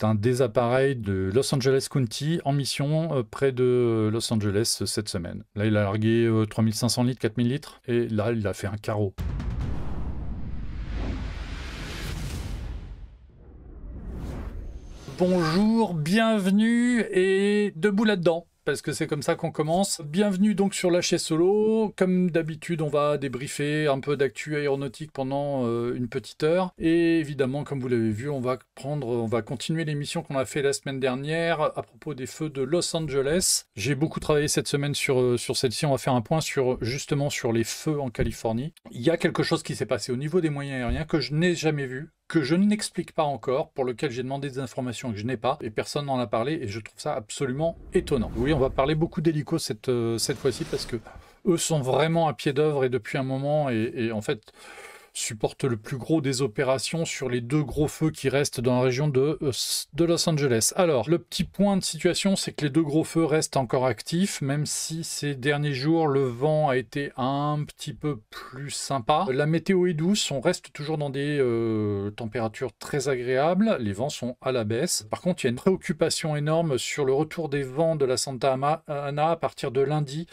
C'est un des appareils de Los Angeles County en mission près de Los Angeles cette semaine. Là, il a largué 3500 litres, 4000 litres, et là, il a fait un carreau. Bonjour, bienvenue et debout là-dedans, parce que c'est comme ça qu'on commence. Bienvenue donc sur Lâcher Solo. Comme d'habitude, on va débriefer un peu d'actu aéronautique pendant une petite heure. Et évidemment, comme vous l'avez vu, on va continuer l'émission qu'on a fait la semaine dernière à propos des feux de Los Angeles. J'ai beaucoup travaillé cette semaine sur celle-ci. On va faire un point justement sur les feux en Californie. Il y a quelque chose qui s'est passé au niveau des moyens aériens que je n'ai jamais vu, que je n'explique pas encore, pour lequel j'ai demandé des informations que je n'ai pas, et personne n'en a parlé, et je trouve ça absolument étonnant. Oui, on va parler beaucoup d'hélicos cette fois-ci, parce que eux sont vraiment à pied d'œuvre, et depuis un moment, et en fait supportent le plus gros des opérations sur les deux gros feux qui restent dans la région de Los Angeles. Alors, le petit point de situation, c'est que les deux gros feux restent encore actifs, même si ces derniers jours, le vent a été un petit peu plus sympa. La météo est douce, on reste toujours dans des températures très agréables, les vents sont à la baisse. Par contre, il y a une préoccupation énorme sur le retour des vents de la Santa Ana à partir de lundi,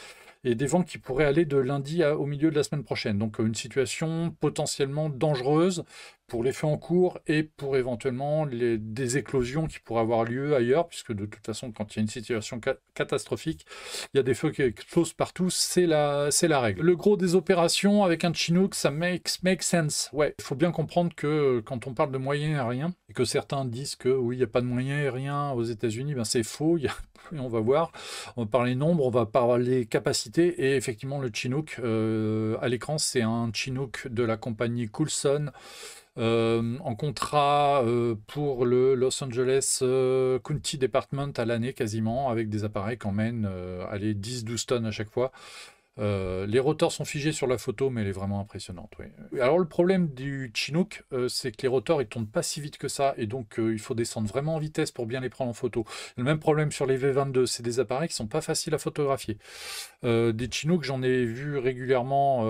et des vents qui pourraient aller de lundi au milieu de la semaine prochaine. Donc une situation potentiellement dangereuse pour les feux en cours et pour éventuellement des éclosions qui pourraient avoir lieu ailleurs, puisque de toute façon, quand il y a une situation catastrophique, il y a des feux qui explosent partout, c'est la règle. Le gros des opérations avec un Chinook, ça make sense. Ouais, il faut bien comprendre que quand on parle de moyens aériens, et que certains disent que oui, il n'y a pas de moyens aériens aux États-Unis, ben c'est faux. On va voir, on va parler nombre, on va parler capacité, et effectivement le Chinook à l'écran, c'est un Chinook de la compagnie Coulson, en contrat pour le Los Angeles County Department à l'année quasiment, avec des appareils qui emmènent 10-12 tonnes à chaque fois. Les rotors sont figés sur la photo, mais elle est vraiment impressionnante. Oui. Alors le problème du Chinook, c'est que les rotors ils tournent pas si vite que ça, et donc il faut descendre vraiment en vitesse pour bien les prendre en photo. Le même problème sur les V22, c'est des appareils qui sont pas faciles à photographier. Des Chinook, j'en ai vu régulièrement,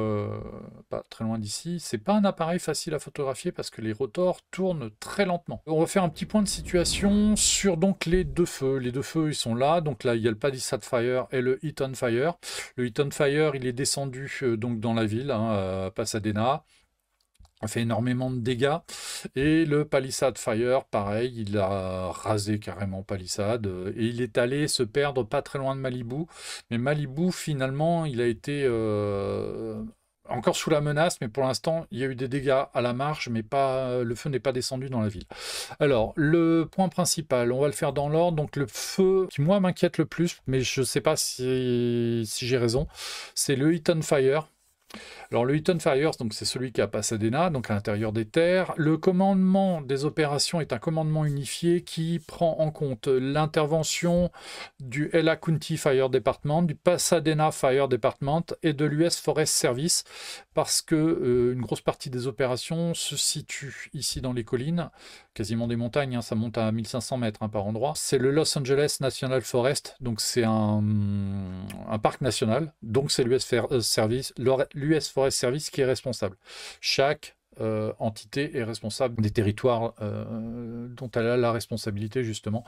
pas très loin d'ici. C'est pas un appareil facile à photographier parce que les rotors tournent très lentement. On va faire un petit point de situation sur donc les deux feux. Les deux feux, ils sont là. Donc là, il y a le Palisade Fire et le Eaton Fire. Le Eaton Fire, il est descendu donc dans la ville, à Pasadena. A fait énormément de dégâts. Et le Palisade Fire, pareil, il a rasé carrément Palisade, et il est allé se perdre pas très loin de Malibu. Mais Malibu, finalement, il a été encore sous la menace, mais pour l'instant, il y a eu des dégâts à la marge, mais le feu n'est pas descendu dans la ville. Alors, le point principal, on va le faire dans l'ordre. Donc, le feu qui, moi, m'inquiète le plus, mais je ne sais pas si j'ai raison, c'est le Eaton Fire. Alors le Eaton Fire, donc c'est celui qui est à Pasadena, donc à l'intérieur des terres. Le commandement des opérations est un commandement unifié qui prend en compte l'intervention du LA County Fire Department, du Pasadena Fire Department et de l'US Forest Service, parce que une grosse partie des opérations se situe ici dans les collines, quasiment des montagnes, ça monte à 1500 mètres par endroit. C'est le Los Angeles National Forest, donc c'est un parc national, donc c'est l'US Forest Service qui est responsable. Chaque entité est responsable des territoires dont elle a la responsabilité justement.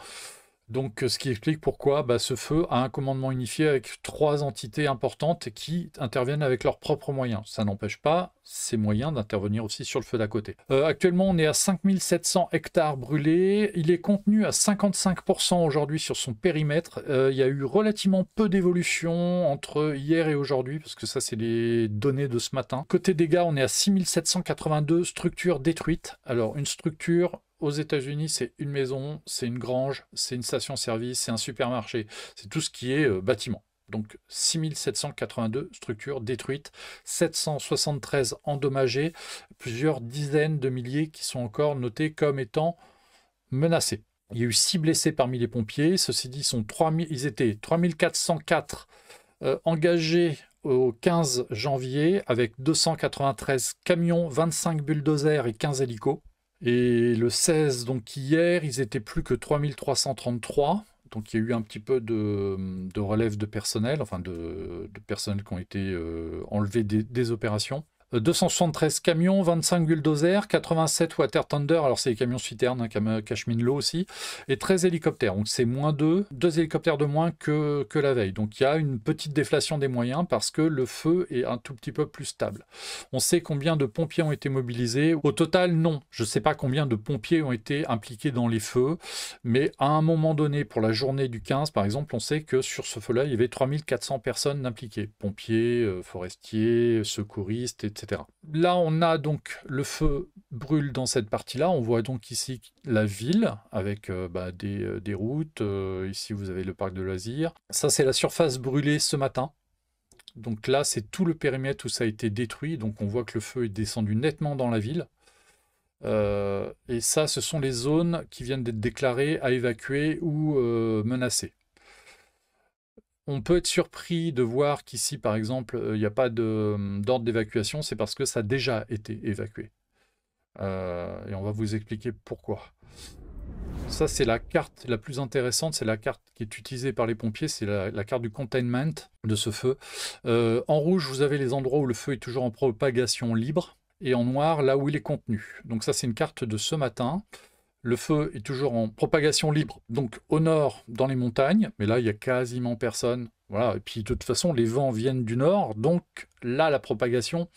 Donc, ce qui explique pourquoi ce feu a un commandement unifié avec 3 entités importantes qui interviennent avec leurs propres moyens. Ça n'empêche pas ces moyens d'intervenir aussi sur le feu d'à côté. Actuellement, on est à 5700 hectares brûlés. Il est contenu à 55% aujourd'hui sur son périmètre. Il y a eu relativement peu d'évolution entre hier et aujourd'hui, parce que ça, c'est les données de ce matin. Côté dégâts, on est à 6782 structures détruites. Alors, une structure aux États-Unis, c'est une maison, c'est une grange, c'est une station-service, c'est un supermarché. C'est tout ce qui est bâtiment. Donc 6782 structures détruites, 773 endommagées, plusieurs dizaines de milliers qui sont encore notés comme étant menacés. Il y a eu 6 blessés parmi les pompiers. Ceci dit, ils étaient 3404 engagés au 15 janvier avec 293 camions, 25 bulldozers et 15 hélicos. Et le 16, donc hier, ils étaient plus que 3333. Donc il y a eu un petit peu de relève de personnel, enfin de personnel qui ont été enlevés des opérations. 273 camions, 25 bulldozers, 87 Water Thunder, alors c'est les camions citernes, hein, qui acheminent l'eau aussi, et 13 hélicoptères. Donc c'est moins 2 hélicoptères de moins que la veille. Donc il y a une petite déflation des moyens parce que le feu est un tout petit peu plus stable. On sait combien de pompiers ont été mobilisés. Au total, non. Je ne sais pas combien de pompiers ont été impliqués dans les feux, mais à un moment donné, pour la journée du 15, par exemple, on sait que sur ce feu-là, il y avait 3400 personnes impliquées. Pompiers, forestiers, secouristes, etc. Là, on a donc le feu brûle dans cette partie-là. On voit donc ici la ville avec des routes. Ici, vous avez le parc de loisirs. Ça, c'est la surface brûlée ce matin. Donc là, c'est tout le périmètre où ça a été détruit. Donc on voit que le feu est descendu nettement dans la ville. Et ça, ce sont les zones qui viennent d'être déclarées à évacuer ou menacées. On peut être surpris de voir qu'ici, par exemple, il n'y a pas d'ordre d'évacuation, c'est parce que ça a déjà été évacué. Et on va vous expliquer pourquoi. Ça, c'est la carte la plus intéressante, c'est la carte qui est utilisée par les pompiers, c'est la carte du containment de ce feu. En rouge, vous avez les endroits où le feu est toujours en propagation libre, et en noir, là où il est contenu. Donc ça, c'est une carte de ce matin. Le feu est toujours en propagation libre, donc au nord, dans les montagnes, mais là, il n'y a quasiment personne. Voilà. Et puis, de toute façon, les vents viennent du nord, donc là, la propagation,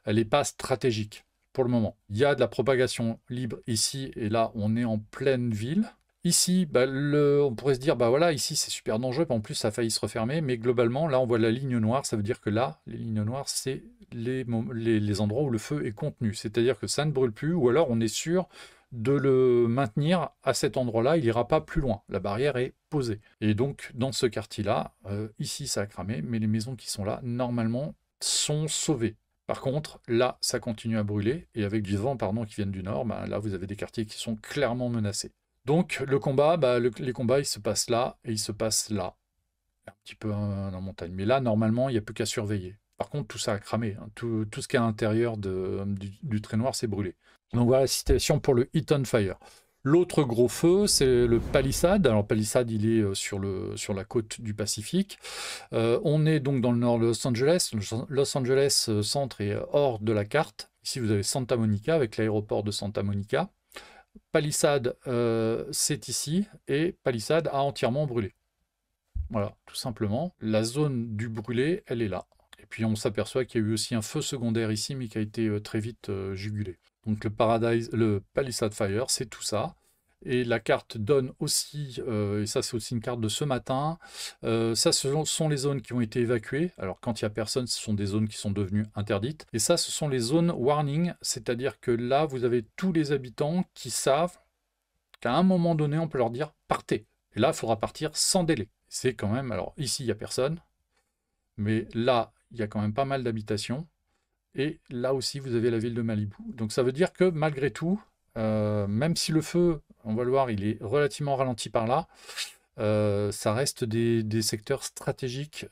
elle n'est pas stratégique pour le moment. Il y a de la propagation libre ici, et là, on est en pleine ville. Ici, on pourrait se dire, voilà, ici, c'est super dangereux, en plus, ça a failli se refermer, mais globalement, là, on voit la ligne noire, ça veut dire que là, les lignes noires, c'est les endroits où le feu est contenu, c'est-à-dire que ça ne brûle plus, ou alors on est sûr de le maintenir à cet endroit-là, il n'ira pas plus loin. La barrière est posée. Et donc, dans ce quartier-là, ici, ça a cramé, mais les maisons qui sont là, normalement, sont sauvées. Par contre, là, ça continue à brûler, et avec du vent, qui viennent du nord, là, vous avez des quartiers qui sont clairement menacés. Donc, le combat, les combats, ils se passent là, et ils se passent là. Un petit peu en montagne. Mais là, normalement, il n'y a plus qu'à surveiller. Par contre, tout ça a cramé. Hein. Tout ce qui est à l'intérieur du trait noir, c'est brûlé. Donc voilà la situation pour le Heat on Fire. L'autre gros feu, c'est le Palisade. Alors Palisade, il est sur la côte du Pacifique. On est donc dans le nord de Los Angeles. Los Angeles centre est hors de la carte. Ici, vous avez Santa Monica avec l'aéroport de Santa Monica. Palisade, c'est ici. Et Palisade a entièrement brûlé. Voilà, tout simplement. La zone du brûlé, elle est là. Et puis on s'aperçoit qu'il y a eu aussi un feu secondaire ici, mais qui a été très vite jugulé. Donc le Palisade Fire, c'est tout ça. Et la carte donne aussi, et ça c'est aussi une carte de ce matin, ça ce sont les zones qui ont été évacuées. Alors quand il n'y a personne, ce sont des zones qui sont devenues interdites. Et ça, ce sont les zones warning, c'est-à-dire que là, vous avez tous les habitants qui savent qu'à un moment donné, on peut leur dire « partez ». Et là, il faudra partir sans délai. C'est quand même, alors ici, il n'y a personne, mais là, il y a quand même pas mal d'habitations. Et là aussi, vous avez la ville de Malibu. Donc ça veut dire que malgré tout, même si le feu, on va le voir, il est relativement ralenti par là, ça reste des secteurs stratégiques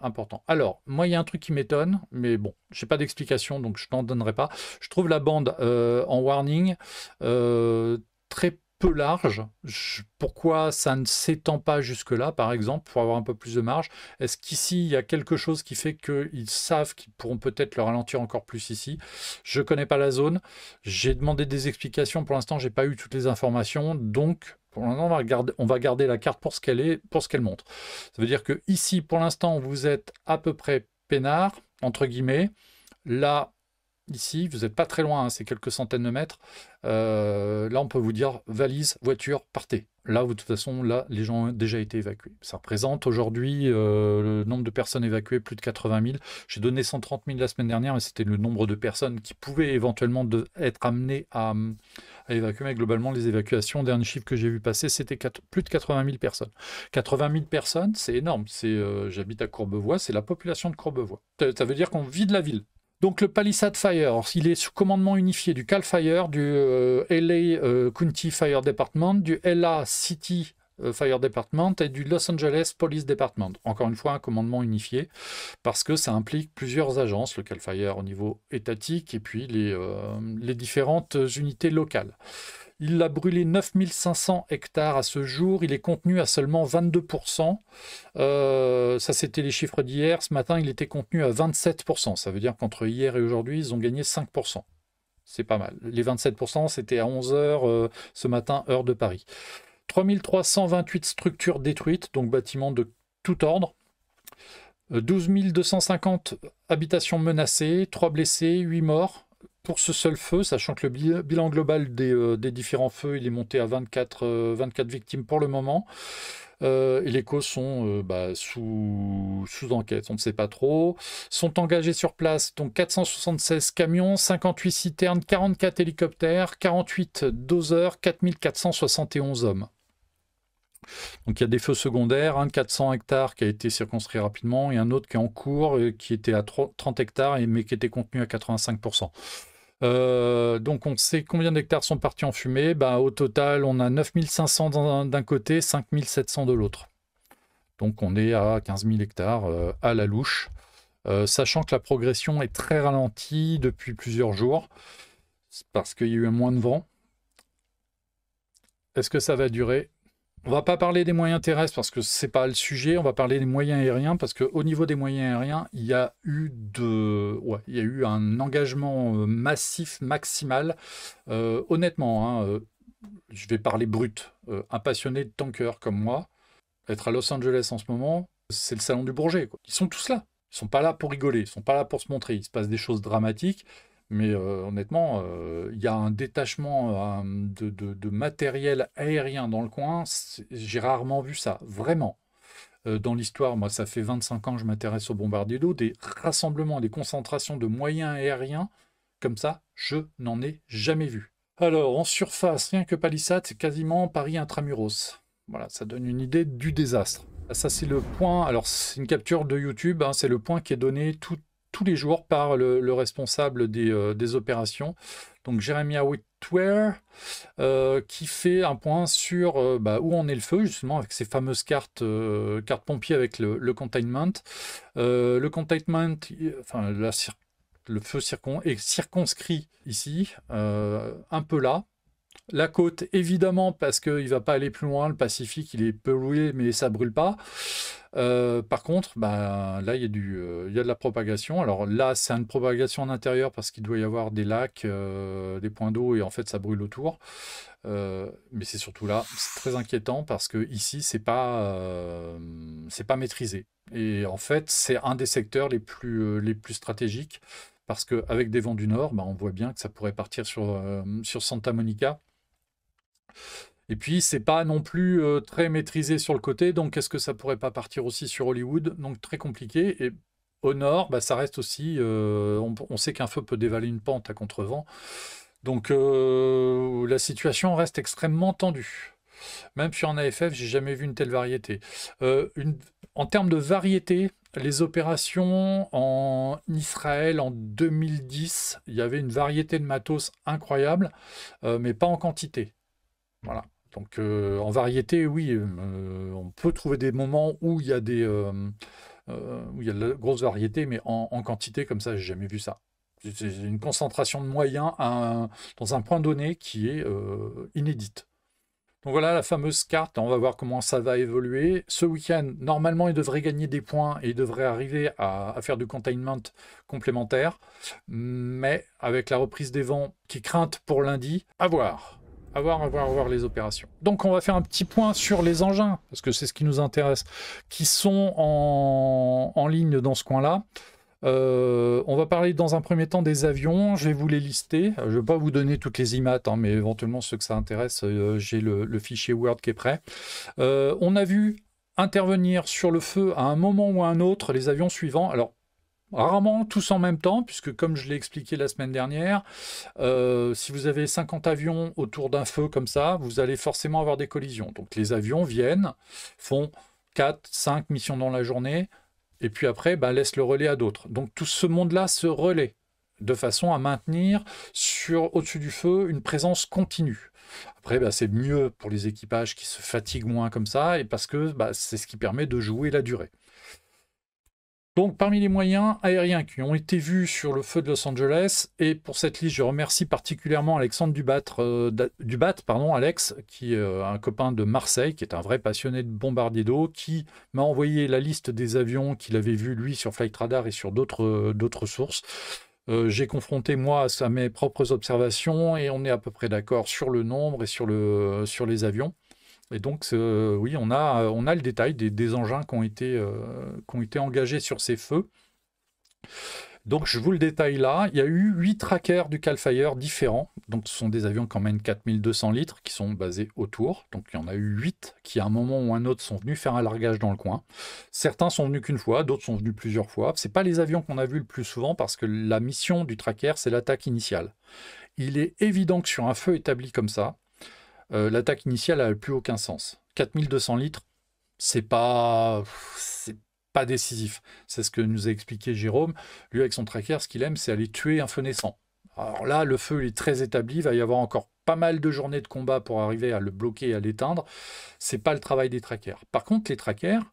importants. Alors, moi, il y a un truc qui m'étonne, mais bon, je n'ai pas d'explication, donc je n'en donnerai pas. Je trouve la bande en warning très peu large. Pourquoi ça ne s'étend pas jusque-là, par exemple, pour avoir un peu plus de marge? Est-ce qu'ici, il y a quelque chose qui fait qu'ils savent qu'ils pourront peut-être le ralentir encore plus ici? Je ne connais pas la zone. J'ai demandé des explications. Pour l'instant, je n'ai pas eu toutes les informations. Donc, pour l'instant, on va garder la carte pour ce qu'elle est, pour ce qu'elle montre. Ça veut dire que ici, pour l'instant, vous êtes à peu près peinard, entre guillemets. Là, ici, vous n'êtes pas très loin, hein, c'est quelques centaines de mètres. Là, on peut vous dire valise, voiture, partez. Là, de toute façon, là, les gens ont déjà été évacués. Ça représente aujourd'hui le nombre de personnes évacuées, plus de 80 000. J'ai donné 130 000 la semaine dernière, mais c'était le nombre de personnes qui pouvaient éventuellement être amenées à évacuer. Mais globalement, les évacuations, dernier chiffre que j'ai vu passer, c'était plus de 80 000 personnes. 80 000 personnes, c'est énorme. J'habite à Courbevoie, c'est la population de Courbevoie. Ça veut dire qu'on vide la ville. Donc le Palisade Fire, il est sous commandement unifié du Cal Fire, du LA County Fire Department, du LA City Fire Department et du Los Angeles Police Department. Encore une fois, un commandement unifié, parce que ça implique plusieurs agences, le Cal Fire au niveau étatique et puis les différentes unités locales. Il a brûlé 9500 hectares à ce jour. Il est contenu à seulement 22%. Ça, c'était les chiffres d'hier. Ce matin, il était contenu à 27%. Ça veut dire qu'entre hier et aujourd'hui, ils ont gagné 5%. C'est pas mal. Les 27%, c'était à 11 h ce matin, heure de Paris. 3328 structures détruites, donc bâtiments de tout ordre. 12 250 habitations menacées, 3 blessés, 8 morts pour ce seul feu, sachant que le bilan global des différents feux, il est monté à 24 victimes pour le moment. Et les causes sont sous enquête, on ne sait pas trop. Sont engagés sur place donc 476 camions, 58 citernes, 44 hélicoptères, 48 doseurs, 4471 hommes. Donc il y a des feux secondaires, un de 400 hectares qui a été circonscrit rapidement et un autre qui est en cours, qui était à 30 hectares, mais qui était contenu à 85%. Donc on sait combien d'hectares sont partis en fumée. Au total, on a 9500 d'un côté, 5700 de l'autre. Donc on est à 15 000 hectares à la louche, sachant que la progression est très ralentie depuis plusieurs jours, parce qu'il y a eu moins de vent. Est-ce que ça va durer ? On va pas parler des moyens terrestres parce que c'est pas le sujet, on va parler des moyens aériens parce qu'au niveau des moyens aériens, il y a eu un engagement massif, maximal. Honnêtement, je vais parler brut. Un passionné de tanker comme moi, être à Los Angeles en ce moment, c'est le salon du Bourget, quoi. Ils sont tous là. Ils sont pas là pour rigoler, ils sont pas là pour se montrer. Il se passe des choses dramatiques. Mais honnêtement, il y a un détachement de matériel aérien dans le coin. J'ai rarement vu ça, vraiment. Dans l'histoire, moi, ça fait 25 ans que je m'intéresse aux bombardiers d'eau. Des rassemblements, des concentrations de moyens aériens, comme ça, je n'en ai jamais vu. Alors, en surface, rien que Palissade, c'est quasiment Paris intramuros. Voilà, ça donne une idée du désastre. Ça, c'est le point. Alors, c'est une capture de YouTube, c'est le point qui est donné tous les jours par le responsable des opérations, donc Jeremiah Whitwer, qui fait un point sur où en est le feu, justement, avec ces fameuses cartes pompiers avec le containment. Le containment, enfin, le feu est circonscrit ici, un peu là. La côte, évidemment, parce qu'il ne va pas aller plus loin. Le Pacifique, il est pollué, mais ça ne brûle pas. Par contre, là, il y a de la propagation. Alors là, c'est une propagation en intérieur parce qu'il doit y avoir des lacs, des points d'eau, et en fait, ça brûle autour. Mais c'est surtout là, c'est très inquiétant parce que ici, c'est pas maîtrisé. Et en fait, c'est un des secteurs les plus stratégiques parce qu'avec des vents du nord, on voit bien que ça pourrait partir sur Santa Monica. Et puis, c'est pas non plus très maîtrisé sur le côté, donc est-ce que ça pourrait pas partir aussi sur Hollywood? Donc très compliqué. Et au nord, ça reste aussi... on sait qu'un feu peut dévaler une pente à contre-vent. Donc la situation reste extrêmement tendue. Même sur un AFF, j'ai jamais vu une telle variété. En termes de variété, les opérations en Israël en 2010, il y avait une variété de matos incroyable, mais pas en quantité. Voilà. Donc en variété, oui, on peut trouver des moments où il y a où il y a de la grosse variété, mais en quantité comme ça, j'ai jamais vu ça. C'est une concentration de moyens dans un point donné qui est inédite. Donc voilà la fameuse carte, on va voir comment ça va évoluer. Ce week-end, normalement, il devrait gagner des points et il devrait arriver à faire du containment complémentaire. Mais avec la reprise des vents qui est crainte pour lundi, à voir les opérations. Donc on va faire un petit point sur les engins, parce que c'est ce qui nous intéresse, qui sont en ligne dans ce coin-là. On va parler dans un premier temps des avions, je vais vous les lister, je ne vais pas vous donner toutes les IMAT, mais éventuellement ceux que ça intéresse, j'ai le fichier Word qui est prêt. On a vu intervenir sur le feu à un moment ou à un autre les avions suivants, alors rarement tous en même temps, puisque comme je l'ai expliqué la semaine dernière, si vous avez 50 avions autour d'un feu comme ça, vous allez forcément avoir des collisions. Donc les avions viennent, font 4, 5 missions dans la journée, et puis après, laisse le relais à d'autres. Donc tout ce monde-là se relaie, de façon à maintenir au-dessus du feu une présence continue. Après, c'est mieux pour les équipages qui se fatiguent moins comme ça, et parce que c'est ce qui permet de jouer la durée. Donc, parmi les moyens aériens qui ont été vus sur le feu de Los Angeles, et pour cette liste, je remercie particulièrement Alexandre Dubat, pardon, Alex, qui est un copain de Marseille, qui est un vrai passionné de bombardier d'eau, qui m'a envoyé la liste des avions qu'il avait vus, lui, sur Flight Radar et sur d'autres sources. J'ai confronté, moi, à mes propres observations, et on est à peu près d'accord sur le nombre et sur les avions. Et donc, oui, on a le détail des engins qui ont été engagés sur ces feux. Donc, je vous le détaille là. Il y a eu 8 trackers du Cal Fire différents. Donc, ce sont des avions qui emmènent 4200 litres qui sont basés autour. Donc, il y en a eu 8 qui, à un moment ou un autre, sont venus faire un largage dans le coin. Certains sont venus qu'une fois, d'autres sont venus plusieurs fois. Ce n'est pas les avions qu'on a vus le plus souvent parce que la mission du tracker, c'est l'attaque initiale. Il est évident que sur un feu établi comme ça, l'attaque initiale n'a plus aucun sens. 4200 litres, c'est pas décisif. C'est ce que nous a expliqué Jérôme. Lui, avec son tracker, ce qu'il aime, c'est aller tuer un feu naissant. Alors là, le feu est très établi. Il va y avoir encore pas mal de journées de combat pour arriver à le bloquer et à l'éteindre. C'est pas le travail des trackers. Par contre, les trackers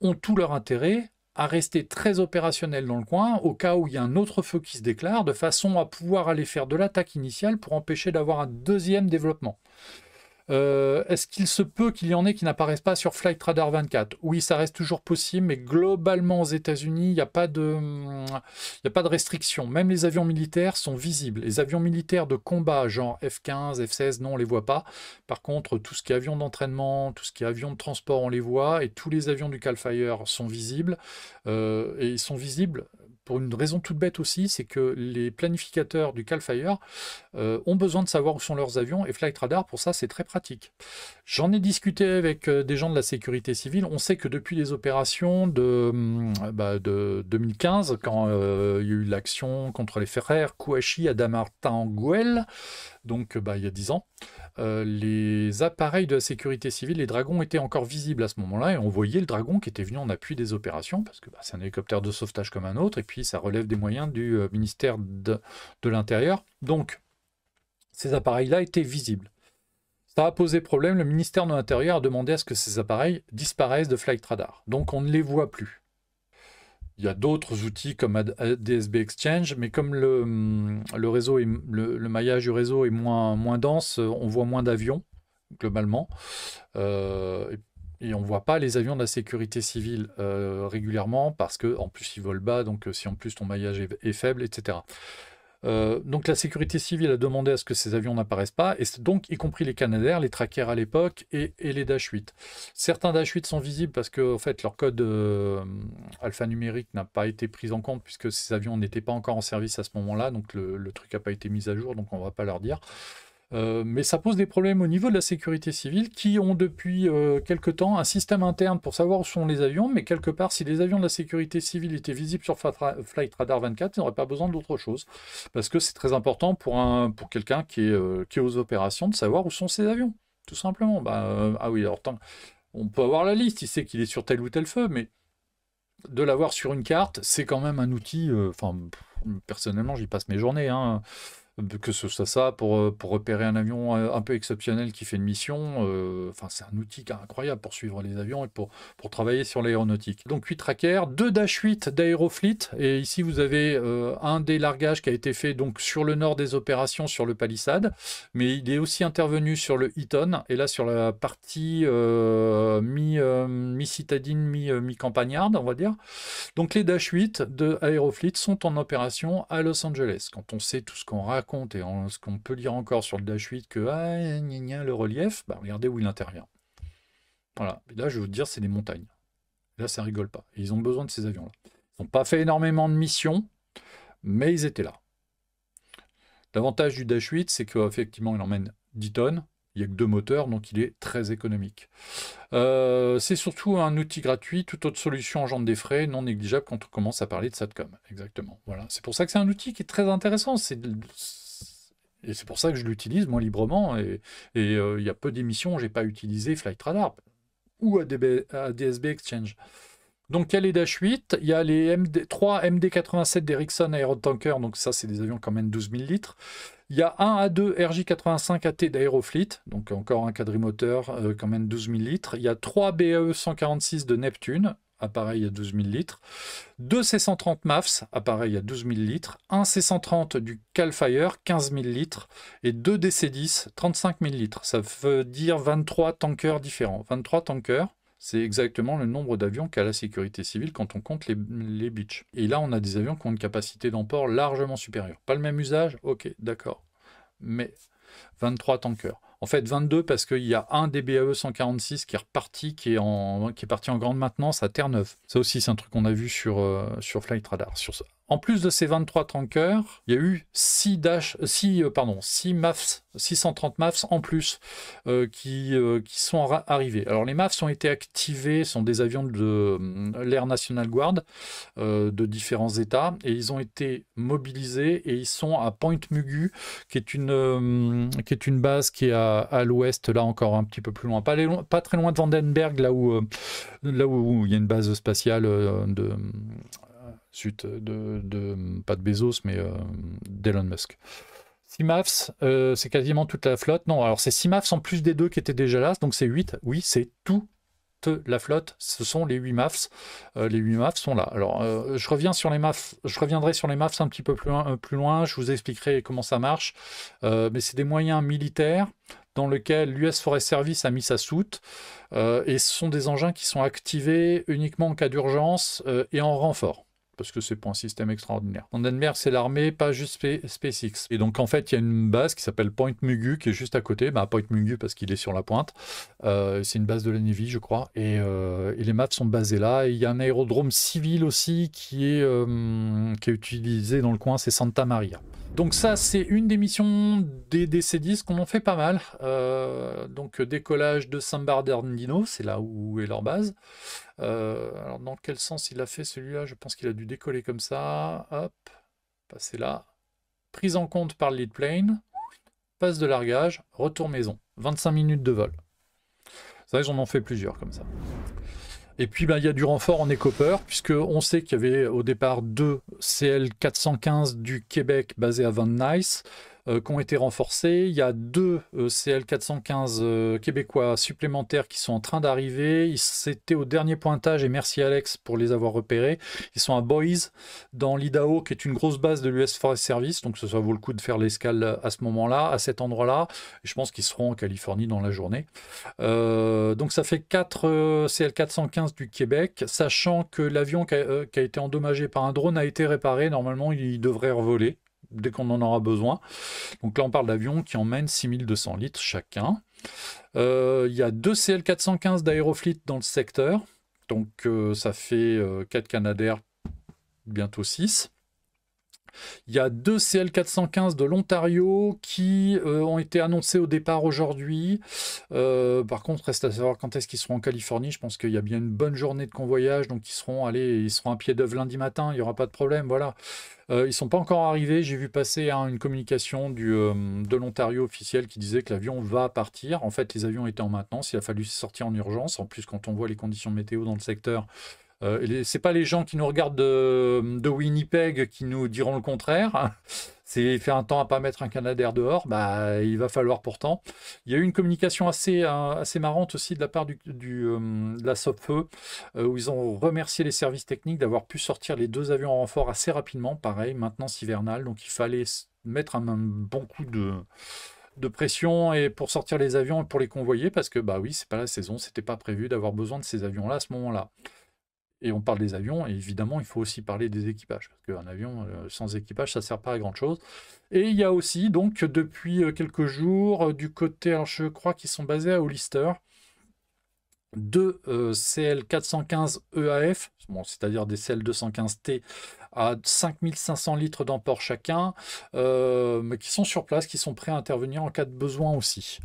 ont tout leur intérêt à rester très opérationnels dans le coin au cas où il y a un autre feu qui se déclare, de façon à pouvoir aller faire de l'attaque initiale pour empêcher d'avoir un deuxième développement. Est-ce qu'il se peut qu'il y en ait qui n'apparaissent pas sur Flight Radar 24? Oui, ça reste toujours possible, mais globalement aux États-Unis, il n'y a pas de restriction. Même les avions militaires sont visibles. Les avions militaires de combat, genre F-15, F-16, non, on ne les voit pas. Par contre, tout ce qui est avion d'entraînement, tout ce qui est avion de transport, on les voit. Et tous les avions du Cal Fire sont visibles. Et ils sont visibles pour une raison toute bête aussi, c'est que les planificateurs du Cal Fire ont besoin de savoir où sont leurs avions, et Flight Radar, pour ça, c'est très pratique. J'en ai discuté avec des gens de la sécurité civile. On sait que depuis les opérations de 2015, quand il y a eu l'action contre les frères Kouachi à Damartin-Gouel, donc il y a 10 ans, les appareils de la sécurité civile, les dragons, étaient encore visibles à ce moment-là, et on voyait le dragon qui était venu en appui des opérations, parce que c'est un hélicoptère de sauvetage comme un autre, et puis ça relève des moyens du ministère de l'Intérieur. Donc, ces appareils-là étaient visibles. Ça a posé problème, le ministère de l'Intérieur a demandé à ce que ces appareils disparaissent de Flight Radar. Donc on ne les voit plus. Il y a d'autres outils comme ADSB Exchange, mais comme le réseau le maillage du réseau est moins dense, on voit moins d'avions, globalement. Et on ne voit pas les avions de la sécurité civile régulièrement, parce qu'en plus ils volent bas, donc si en plus ton maillage est faible, etc. Donc la sécurité civile a demandé à ce que ces avions n'apparaissent pas, et donc y compris les Canadair, les trackers à l'époque et les Dash 8. Certains Dash 8 sont visibles parce que en fait, leur code alphanumérique n'a pas été pris en compte, puisque ces avions n'étaient pas encore en service à ce moment-là, donc le truc n'a pas été mis à jour, donc on ne va pas leur dire. Mais ça pose des problèmes au niveau de la sécurité civile, qui ont depuis quelque temps un système interne pour savoir où sont les avions, mais quelque part, si les avions de la sécurité civile étaient visibles sur Flight Radar 24, ils n'auraient pas besoin d'autre chose, parce que c'est très important pour quelqu'un qui est aux opérations de savoir où sont ses avions, tout simplement. Ah oui, alors on peut avoir la liste, il sait qu'il est sur tel ou tel feu, mais de l'avoir sur une carte, c'est quand même un outil, personnellement, j'y passe mes journées, hein. Que ce soit ça pour repérer un avion un peu exceptionnel qui fait une mission. C'est un outil incroyable pour suivre les avions et pour travailler sur l'aéronautique. Donc 8 trackers, 2 Dash 8 d'Aerofleet, et ici vous avez un des largages qui a été fait donc sur le nord des opérations sur le Palisade, mais il est aussi intervenu sur le Eaton, et là sur la partie mi-citadine, mi-campagnarde, on va dire. Donc les Dash 8 de Aerofleet sont en opération à Los Angeles. Quand on sait tout ce qu'on raconte et ce qu'on peut lire encore sur le Dash 8, que le relief, regardez où il intervient. Voilà. Et là, je vais vous dire, c'est des montagnes. Là, ça rigole pas. Et ils ont besoin de ces avions-là. Ils n'ont pas fait énormément de missions, mais ils étaient là. L'avantage du Dash 8, c'est qu'effectivement, il emmène 10 tonnes. Il n'y a que 2 moteurs, donc il est très économique. C'est surtout un outil gratuit. Toute autre solution engendre des frais non négligeables quand on commence à parler de SATCOM. Exactement. Voilà. C'est pour ça que c'est un outil qui est très intéressant. Et c'est pour ça que je l'utilise, moi, librement. Et il y a peu d'émissions où je n'ai pas utilisé Flight Radar ou ADSB Exchange. Donc il y a les Dash 8, il y a les 3 MD-87 d'Erickson Aerotanker, donc ça c'est des avions quand même 12 000 litres. Il y a un A2 RJ85AT d'Aerofleet, donc encore un quadrimoteur quand même 12 000 litres. Il y a 3 BAE 146 de Neptune, appareil à 12 000 litres, 2 C-130 MAFS, appareil à 12 000 litres, un C-130 du Cal Fire, 15 000 litres, et 2 DC-10, 35 000 litres. Ça veut dire 23 tankers différents. 23 tankers, c'est exactement le nombre d'avions qu'a la sécurité civile quand on compte les Beech. Et là, on a des avions qui ont une capacité d'emport largement supérieure. Pas le même usage, ok, d'accord. Mais 23 tankers. En fait, 22 parce qu'il y a un des BAE 146 qui est reparti, qui est parti en grande maintenance à Terre-Neuve. Ça aussi, c'est un truc qu'on a vu sur Flight Radar. En plus de ces 23 tankers, il y a eu 6 MAFS, 630 MAFS en plus qui sont arrivés. Alors les MAFS ont été activés, sont des avions de l'Air National Guard de différents États, et ils ont été mobilisés et ils sont à Point Mugu, qui est une base qui est à l'ouest, là encore un petit peu plus loin, pas très loin de Vandenberg, là où il y a une base spatiale pas de Bezos, mais d'Elon Musk. 6 MAFS, c'est quasiment toute la flotte. Non, alors c'est 6 MAFS en plus des 2 qui étaient déjà là, donc c'est 8. Oui, c'est toute la flotte, ce sont les 8 MAFS. Les 8 MAFS sont là. Alors, je reviendrai sur les MAFS un petit peu plus loin, je vous expliquerai comment ça marche. Mais c'est des moyens militaires dans lesquels l'US Forest Service a mis sa soute, et ce sont des engins qui sont activés uniquement en cas d'urgence et en renfort, parce que c'est pas un système extraordinaire. Vandenberg, c'est l'armée, pas juste SpaceX. Et donc, en fait, il y a une base qui s'appelle Point Mugu, qui est juste à côté. Point Mugu, parce qu'il est sur la pointe. C'est une base de la Navy, je crois. Et les MAFS sont basés là. Et il y a un aérodrome civil aussi qui est utilisé dans le coin, c'est Santa Maria. Donc ça, c'est une des missions des DC-10 qu'on en fait pas mal. Donc décollage de San Bernardino, c'est là où est leur base. Alors dans quel sens il a fait celui-là? Je pense qu'il a dû décoller comme ça. Hop, passer là. Prise en compte par le lead plane. Passe de largage, retour maison. 25 minutes de vol. C'est vrai que j'en ai fait plusieurs comme ça. Et puis, il y a du renfort en Écopper, puisqu'on sait qu'il y avait au départ 2 CL415 du Québec basés à Van Nuys, qui ont été renforcés. Il y a 2 CL415 québécois supplémentaires qui sont en train d'arriver. C'était au dernier pointage, et merci Alex pour les avoir repérés. Ils sont à Boise, dans l'Idaho, qui est une grosse base de l'US Forest Service, donc ça vaut le coup de faire l'escale à ce moment-là, à cet endroit-là. Et je pense qu'ils seront en Californie dans la journée. Donc ça fait 4 CL415 du Québec, sachant que l'avion qui a été endommagé par un drone a été réparé. Normalement, il devrait revoler dès qu'on en aura besoin. Donc là, on parle d'avions qui emmènent 6200 litres chacun. Il y a 2 CL415 d'Aerofleet dans le secteur. Donc ça fait 4 Canadair, bientôt 6. Il y a 2 CL415 de l'Ontario qui ont été annoncés au départ aujourd'hui. Par contre, reste à savoir quand est-ce qu'ils seront en Californie. Je pense qu'il y a bien une bonne journée de convoyage, donc ils seront à pied d'œuvre lundi matin, il n'y aura pas de problème, voilà. Ils ne sont pas encore arrivés. J'ai vu passer une communication de l'Ontario officiel qui disait que l'avion va partir. En fait, les avions étaient en maintenance, il a fallu sortir en urgence. En plus, quand on voit les conditions météo dans le secteur, c'est pas les gens qui nous regardent de Winnipeg qui nous diront le contraire. C'est fait un temps à pas mettre un Canadair dehors, il va falloir pourtant. Il y a eu une communication assez marrante aussi de la part de la SOPFEU, où ils ont remercié les services techniques d'avoir pu sortir les 2 avions en renfort assez rapidement, pareil, maintenance hivernale, donc il fallait mettre un bon coup de pression et pour sortir les avions et pour les convoyer, parce que oui, c'est pas la saison, c'était pas prévu d'avoir besoin de ces avions-là à ce moment-là. Et on parle des avions, et évidemment, il faut aussi parler des équipages, parce qu'un avion sans équipage, ça ne sert pas à grand-chose. Et il y a aussi, donc, depuis quelques jours, du côté, alors je crois qu'ils sont basés à Hollister, 2 CL415 EAF, c'est-à-dire des CL215T à 5500 litres d'emport chacun, mais qui sont sur place, qui sont prêts à intervenir en cas de besoin aussi.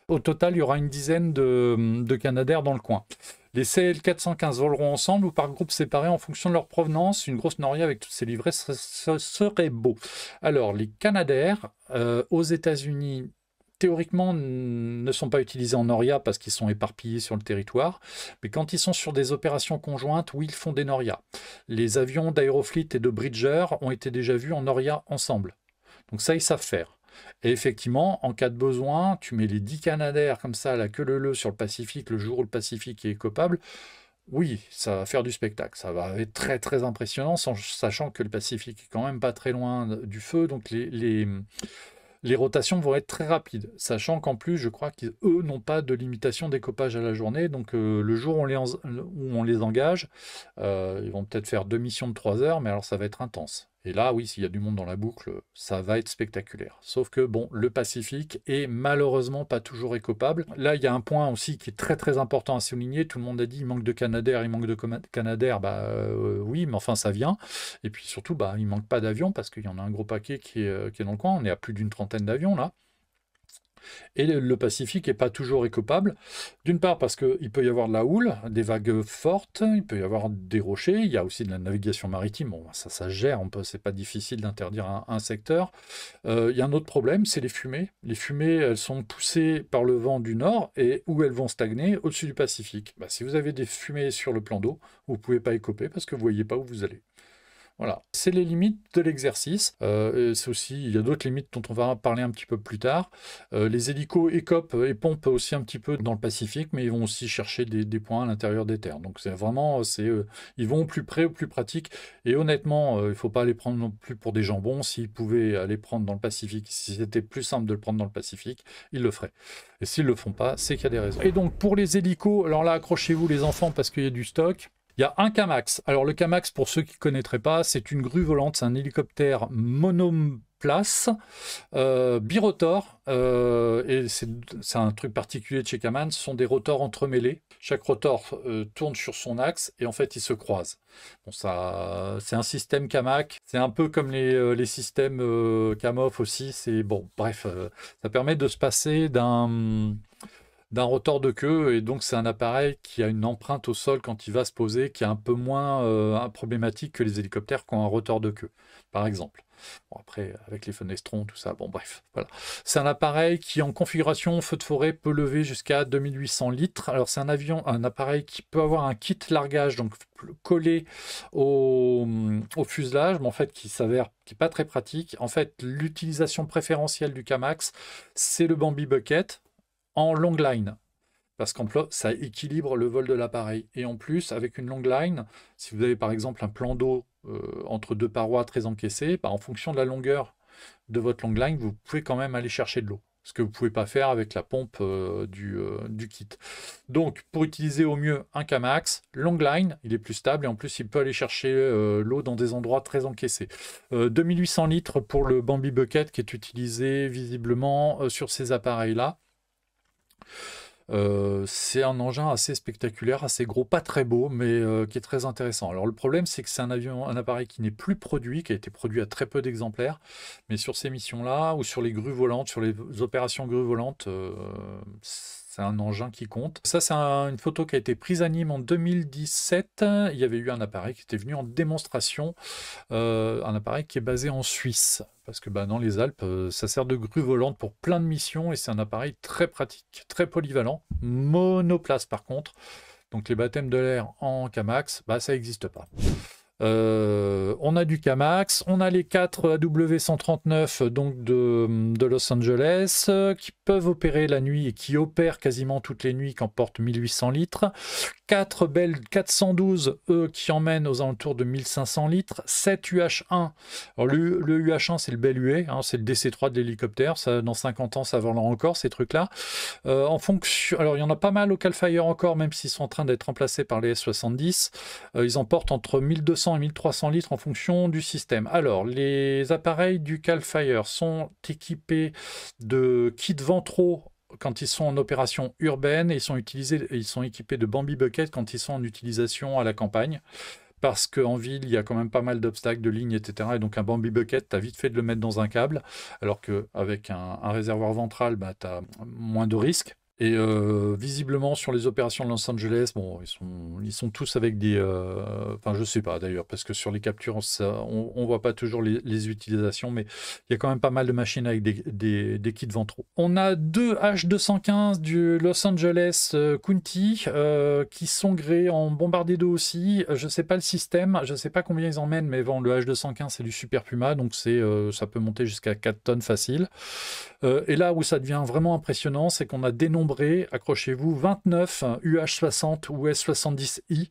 Au total, il y aura une dizaine de Canadair dans le coin. Les CL415 voleront ensemble ou par groupes séparés en fonction de leur provenance. Une grosse noria avec toutes ces livrées serait beau. Alors, les Canadair, aux États-Unis, théoriquement, ne sont pas utilisés en noria parce qu'ils sont éparpillés sur le territoire. Mais quand ils sont sur des opérations conjointes, oui, ils font des norias. Les avions d'Aerofleet et de Bridger ont été déjà vus en noria ensemble. Donc ça, ils savent faire. Et effectivement, en cas de besoin, tu mets les 10 Canadair comme ça, la queue leu sur le Pacifique, le jour où le Pacifique est écopable, oui, ça va faire du spectacle, ça va être très très impressionnant, sachant que le Pacifique est quand même pas très loin du feu, donc les rotations vont être très rapides, sachant qu'en plus, je crois qu'eux n'ont pas de limitation d'écopage à la journée, donc le jour où on les engage, ils vont peut-être faire 2 missions de 3 heures, mais alors ça va être intense. Et là, oui, s'il y a du monde dans la boucle, ça va être spectaculaire. Sauf que, bon, le Pacifique est malheureusement pas toujours écopable. Là, il y a un point aussi qui est très très important à souligner. Tout le monde a dit il manque de Canadair, il manque de Canadair. Bah oui, mais enfin ça vient. Et puis surtout, bah, il manque pas d'avions parce qu'il y en a un gros paquet qui est dans le coin. On est à plus d'une trentaine d'avions là. Et le Pacifique n'est pas toujours écopable. D'une part parce qu'il peut y avoir de la houle, des vagues fortes, il peut y avoir des rochers, il y a aussi de la navigation maritime. Bon, ça se gère, c'est pas difficile d'interdire un secteur. Il y a un autre problème, c'est les fumées. Les fumées, elles sont poussées par le vent du nord et où elles vont stagner au-dessus du Pacifique. Bah, si vous avez des fumées sur le plan d'eau, vous ne pouvez pas écoper parce que vous ne voyez pas où vous allez. Voilà, c'est les limites de l'exercice. C'est aussi, il y a d'autres limites dont on va parler un petit peu plus tard. Les hélicos écopent et pompent aussi un petit peu dans le Pacifique, mais ils vont aussi chercher des points à l'intérieur des terres. Donc c'est vraiment, ils vont au plus près, au plus pratique. Et honnêtement, il ne faut pas les prendre non plus pour des jambons. S'ils pouvaient aller prendre dans le Pacifique, si c'était plus simple de le prendre dans le Pacifique, ils le feraient. Et s'ils ne le font pas, c'est qu'il y a des raisons. Et donc pour les hélicos, alors là, accrochez-vous les enfants parce qu'il y a du stock. Il y a un Kamax. Alors le Kamax, pour ceux qui ne connaîtraient pas, c'est une grue volante, c'est un hélicoptère monoplace, birotor, et c'est un truc particulier de chez Kaman, ce sont des rotors entremêlés. Chaque rotor tourne sur son axe et en fait ils se croisent. Bon, ça, c'est un système Kamac, c'est un peu comme les systèmes Kamov aussi, c'est bon, bref, ça permet de se passer d'un rotor de queue, et donc c'est un appareil qui a une empreinte au sol quand il va se poser, qui est un peu moins problématique que les hélicoptères qui ont un rotor de queue, par exemple. Bon, après, avec les fenestrons, tout ça, bon bref, voilà. C'est un appareil qui, en configuration feu de forêt, peut lever jusqu'à 2800 litres. Alors c'est un appareil qui peut avoir un kit largage, donc collé au fuselage, mais en fait qui s'avère qui n'est pas très pratique. En fait, l'utilisation préférentielle du Kamax, c'est le Bambi Bucket en long line, parce qu'en plus, ça équilibre le vol de l'appareil. Et en plus, avec une long line, si vous avez par exemple un plan d'eau entre deux parois très encaissées, bah, en fonction de la longueur de votre long line, vous pouvez quand même aller chercher de l'eau. Ce que vous ne pouvez pas faire avec la pompe du kit. Donc, pour utiliser au mieux un Kamax, long line, il est plus stable et en plus, il peut aller chercher l'eau dans des endroits très encaissés. 2800 litres pour le Bambi Bucket qui est utilisé visiblement sur ces appareils-là. C'est un engin assez spectaculaire, assez gros, pas très beau, mais qui est très intéressant. Alors le problème, c'est que c'est un appareil qui n'est plus produit, qui a été produit à très peu d'exemplaires, mais sur ces missions-là, ou sur les grues volantes, sur les opérations grues volantes, c'est un engin qui compte. Ça, c'est une photo qui a été prise à Nîmes en 2017. Il y avait eu un appareil qui était venu en démonstration, un appareil qui est basé en Suisse. Parce que dans les Alpes, ça sert de grue volante pour plein de missions et c'est un appareil très pratique, très polyvalent. Monoplace par contre. Donc les baptêmes de l'air en Kamax, ça n'existe pas. On a du Kamax, on a les 4 AW139 donc de Los Angeles qui peuvent opérer la nuit et qui opèrent quasiment toutes les nuits, qui emportent 1800 litres. 4 Bell 412, eux, qui emmènent aux alentours de 1500 litres. 7 UH1. Alors, le UH1, c'est le Bell UA, hein, c'est le DC-3 de l'hélicoptère. Ça, dans 50 ans, ça va encore, ces trucs-là. En fonction... Alors, il y en a pas mal au Cal Fire encore, même s'ils sont en train d'être remplacés par les S-70. Ils emportent entre 1200 et 1300 litres en fonction du système. Alors, les appareils du Cal Fire sont équipés de kits ventraux quand ils sont en opération urbaine, et ils sont équipés de Bambi Bucket quand ils sont en utilisation à la campagne. Parce qu'en ville, il y a quand même pas mal d'obstacles, de lignes, etc. Et donc un Bambi Bucket, tu as vite fait de le mettre dans un câble, alors qu'avec un réservoir ventral, tu as moins de risques. Et visiblement sur les opérations de Los Angeles, bon, ils sont tous avec des... Enfin, je sais pas d'ailleurs, parce que sur les captures, on voit pas toujours les utilisations, mais il y a quand même pas mal de machines avec des kits ventraux. On a 2 H215 du Los Angeles County qui sont gréés en bombardé d'eau aussi. Je sais pas le système, je sais pas combien ils emmènent, mais bon, le H215 c'est du Super Puma, donc ça peut monter jusqu'à 4 tonnes facile. Et là où ça devient vraiment impressionnant, c'est qu'on a dénombré dénombré, accrochez-vous, 29 UH-60 ou S-70i,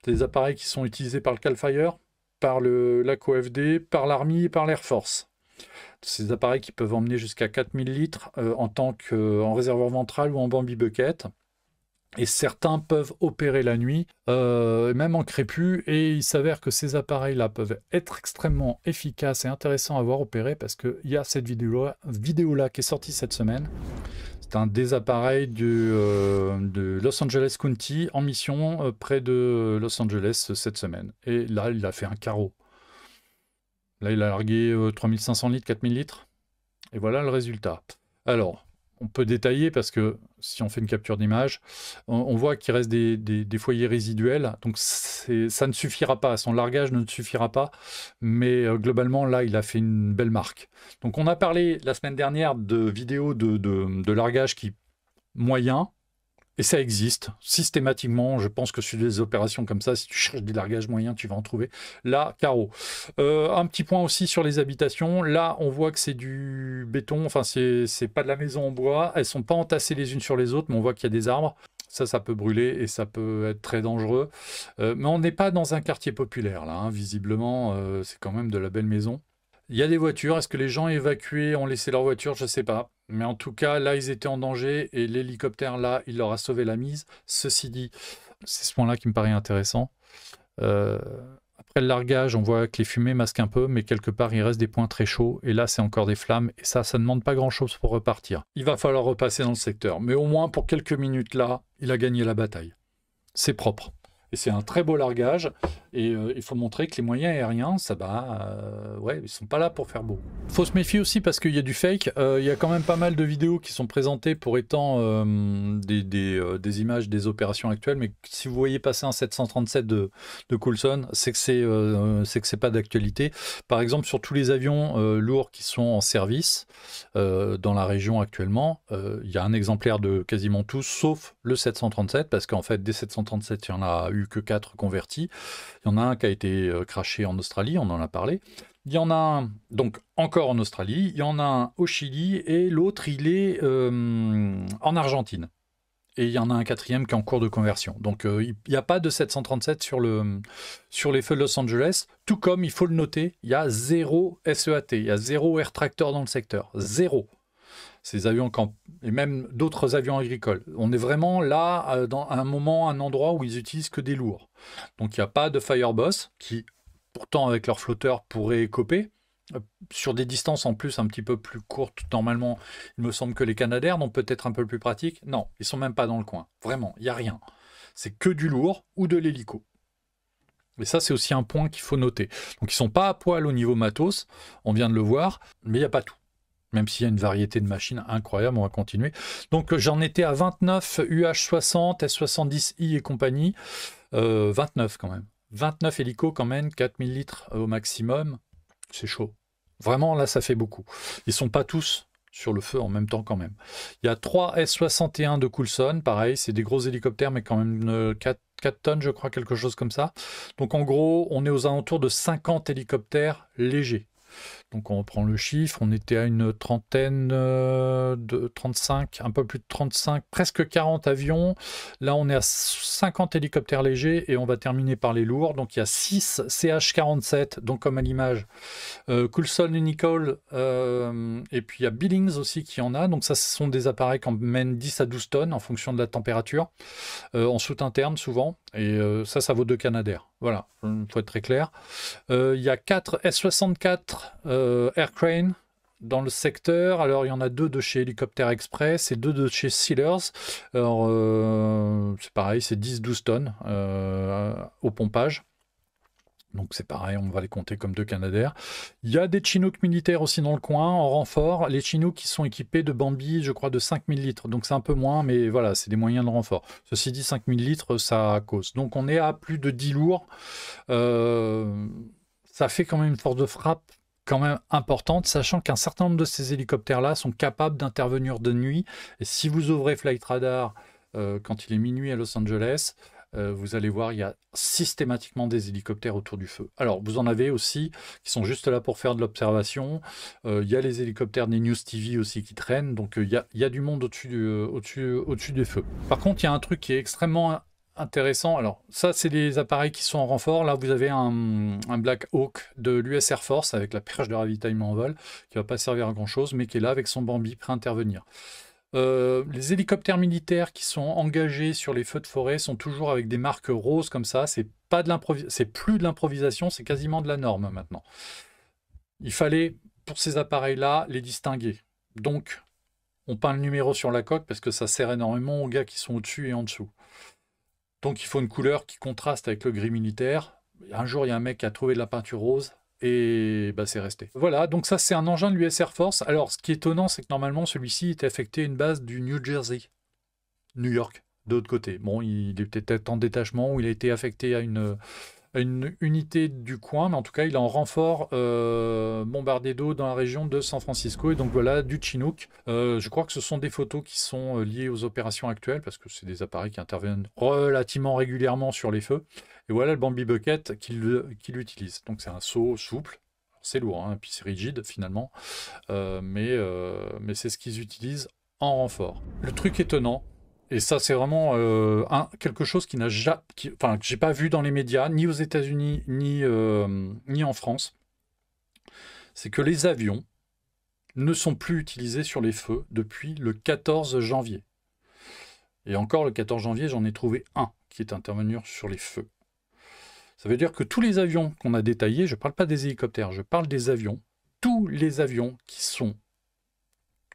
des appareils qui sont utilisés par le CAL FIRE, par l'ACOFD, par l'Army et par l'Air Force. Ces appareils qui peuvent emmener jusqu'à 4000 litres en réservoir ventral ou en Bambi bucket. Et certains peuvent opérer la nuit, même en crépus, et il s'avère que ces appareils-là peuvent être extrêmement efficaces et intéressants à voir opérer, parce qu'il y a cette vidéo-là qui est sortie cette semaine. C'est un des appareils de Los Angeles County en mission près de Los Angeles cette semaine. Et là, il a fait un carreau. Là, il a largué 3500 litres, 4000 litres. Et voilà le résultat. Alors, on peut détailler parce que si on fait une capture d'image, on voit qu'il reste des foyers résiduels. Donc ça ne suffira pas, son largage ne suffira pas. Mais globalement, là, il a fait une belle marque. Donc on a parlé la semaine dernière de vidéos de largage moyen. Et ça existe systématiquement. Je pense que sur des opérations comme ça, si tu cherches des largages moyens, tu vas en trouver. Là, carreau. Un petit point aussi sur les habitations. Là, on voit que c'est du béton. Enfin, c'est pas de la maison en bois. Elles sont pas entassées les unes sur les autres, mais on voit qu'il y a des arbres. Ça peut brûler et ça peut être très dangereux. Mais on n'est pas dans un quartier populaire, là. Hein. Visiblement, c'est quand même de la belle maison. Il y a des voitures. Est-ce que les gens évacués ont laissé leur voiture? Je ne sais pas. Mais en tout cas, là, ils étaient en danger et l'hélicoptère, là, il leur a sauvé la mise. Ceci dit, c'est ce point-là qui me paraît intéressant. Après le largage, on voit que les fumées masquent un peu, mais quelque part, il reste des points très chauds. Et là, c'est encore des flammes. Et ça ne demande pas grand-chose pour repartir. Il va falloir repasser dans le secteur. Mais au moins, pour quelques minutes, là, il a gagné la bataille. C'est propre. Et c'est un très beau largage. Et il faut montrer que les moyens aériens, ouais, ils sont pas là pour faire beau. Faut se méfier aussi parce qu'il y a du fake. Il y a quand même pas mal de vidéos qui sont présentées pour étant des images des opérations actuelles. Mais si vous voyez passer un 737 de Coulson, c'est que c'est pas d'actualité. Par exemple, sur tous les avions lourds qui sont en service dans la région actuellement, il y a un exemplaire de quasiment tous, sauf le 737, parce qu'en fait, des 737, il y en a eu que 4 convertis. Il y en a un qui a été crashé en Australie, on en a parlé. Il y en a un, donc encore en Australie, il y en a un au Chili, et l'autre, il est en Argentine. Et il y en a un quatrième qui est en cours de conversion. Donc il n'y a pas de 737 sur les feux de Los Angeles, tout comme, il faut le noter, il y a 0 SEAT, il y a 0 Air Tractor dans le secteur, 0. Ces avions et même d'autres avions agricoles. On est vraiment là, dans un endroit où ils utilisent que des lourds. Donc il n'y a pas de Fireboss, qui pourtant avec leur flotteur pourrait écoper. Sur des distances en plus un petit peu plus courtes, normalement, il me semble que les Canadair sont peut-être un peu plus pratiques. Non, ils sont même pas dans le coin. Vraiment, il n'y a rien. C'est que du lourd ou de l'hélico. Et ça, c'est aussi un point qu'il faut noter. Donc ils sont pas à poil au niveau matos, on vient de le voir, mais il n'y a pas tout. Même s'il y a une variété de machines incroyable, on va continuer. Donc j'en étais à 29 UH-60, S-70i et compagnie. 29 quand même. 29 hélicos quand même, 4000 litres au maximum. C'est chaud. Vraiment, là, ça fait beaucoup. Ils ne sont pas tous sur le feu en même temps quand même. Il y a 3 S-61 de Coulson, pareil, c'est des gros hélicoptères, mais quand même 4 tonnes, je crois, quelque chose comme ça. Donc en gros, on est aux alentours de 50 hélicoptères légers. Donc on reprend le chiffre, on était à une trentaine de 35, un peu plus de 35, presque 40 avions. Là on est à 50 hélicoptères légers et on va terminer par les lourds. Donc il y a 6 CH-47, donc comme à l'image, Coulson Unicole, et puis il y a Billings aussi qui en a. Donc ça, ce sont des appareils qui emmènent 10 à 12 tonnes en fonction de la température, en soute interne souvent. Et ça vaut 2 Canadair. Voilà, il faut être très clair. Il y a 4 S-64 Air Crane dans le secteur. Alors, il y en a 2 de chez Hélicoptère Express et 2 de chez Sealers. Alors, c'est pareil, c'est 10-12 tonnes au pompage. Donc c'est pareil, on va les compter comme 2 Canadair. Il y a des Chinook militaires aussi dans le coin, en renfort. Les Chinook qui sont équipés de Bambi, je crois, de 5000 litres. Donc c'est un peu moins, mais voilà, c'est des moyens de renfort. Ceci dit, 5000 litres, ça cause. Donc on est à plus de 10 lourds. Ça fait quand même une force de frappe quand même importante, sachant qu'un certain nombre de ces hélicoptères-là sont capables d'intervenir de nuit. Et si vous ouvrez Flight Radar quand il est minuit à Los Angeles, vous allez voir, il y a systématiquement des hélicoptères autour du feu. Alors, vous en avez aussi qui sont juste là pour faire de l'observation. Il y a les hélicoptères des News TV aussi qui traînent. Donc, il y a du monde au-dessus des feux. Par contre, il y a un truc qui est extrêmement intéressant. Alors, ça, c'est les appareils qui sont en renfort. Là, vous avez un Black Hawk de l'US Air Force avec la perche de ravitaillement en vol qui ne va pas servir à grand-chose, mais qui est là avec son Bambi prêt à intervenir. Les hélicoptères militaires qui sont engagés sur les feux de forêt sont toujours avec des marques roses comme ça. C'est plus de l'improvisation, c'est quasiment de la norme maintenant. Il fallait, pour ces appareils-là, les distinguer. Donc, on peint le numéro sur la coque parce que ça sert énormément aux gars qui sont au-dessus et en dessous. Donc, il faut une couleur qui contraste avec le gris militaire. Un jour, il y a un mec qui a trouvé de la peinture rose. Et bah, c'est resté. Voilà, donc ça c'est un engin de l'US Air Force. Alors ce qui est étonnant, c'est que normalement celui-ci était affecté à une base du New Jersey, New York, de l'autre côté. Bon, il est peut-être en détachement ou il a été affecté à une unité du coin, mais en tout cas il est en renfort bombardé d'eau dans la région de San Francisco. Et donc voilà, du Chinook. Je crois que ce sont des photos qui sont liées aux opérations actuelles, parce que c'est des appareils qui interviennent relativement régulièrement sur les feux. Et voilà le Bambi Bucket qu'il utilise. Donc c'est un seau souple, c'est lourd, hein, puis c'est rigide finalement, mais c'est ce qu'ils utilisent en renfort. Le truc étonnant, et ça c'est vraiment quelque chose que j'ai pas vu dans les médias, ni aux États-Unis, ni en France, c'est que les avions ne sont plus utilisés sur les feux depuis le 14 janvier. Et encore le 14 janvier, j'en ai trouvé un qui est intervenu sur les feux. Ça veut dire que tous les avions qu'on a détaillés, je ne parle pas des hélicoptères, je parle des avions, tous les avions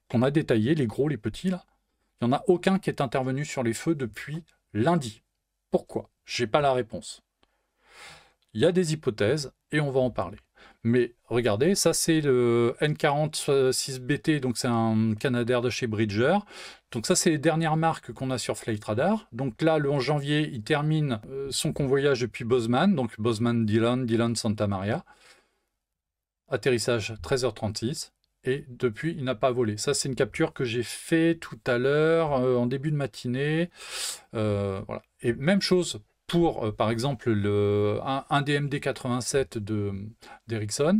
qu'on a détaillés, les gros, les petits, là, il n'y en a aucun qui est intervenu sur les feux depuis lundi. Pourquoi? Je n'ai pas la réponse. Il y a des hypothèses et on va en parler. Mais regardez, ça c'est le N46BT, donc c'est un Canadair de chez Bridger. Donc ça c'est les dernières marques qu'on a sur Flight Radar. Donc là, le 11 janvier, il termine son convoyage depuis Bozeman, donc Bozeman-Dillon, Dillon-Santa Maria. Atterrissage 13h36. Et depuis, il n'a pas volé. Ça, c'est une capture que j'ai fait tout à l'heure, en début de matinée. Voilà. Et même chose pour, par exemple, un DMD 87 d'Ericsson.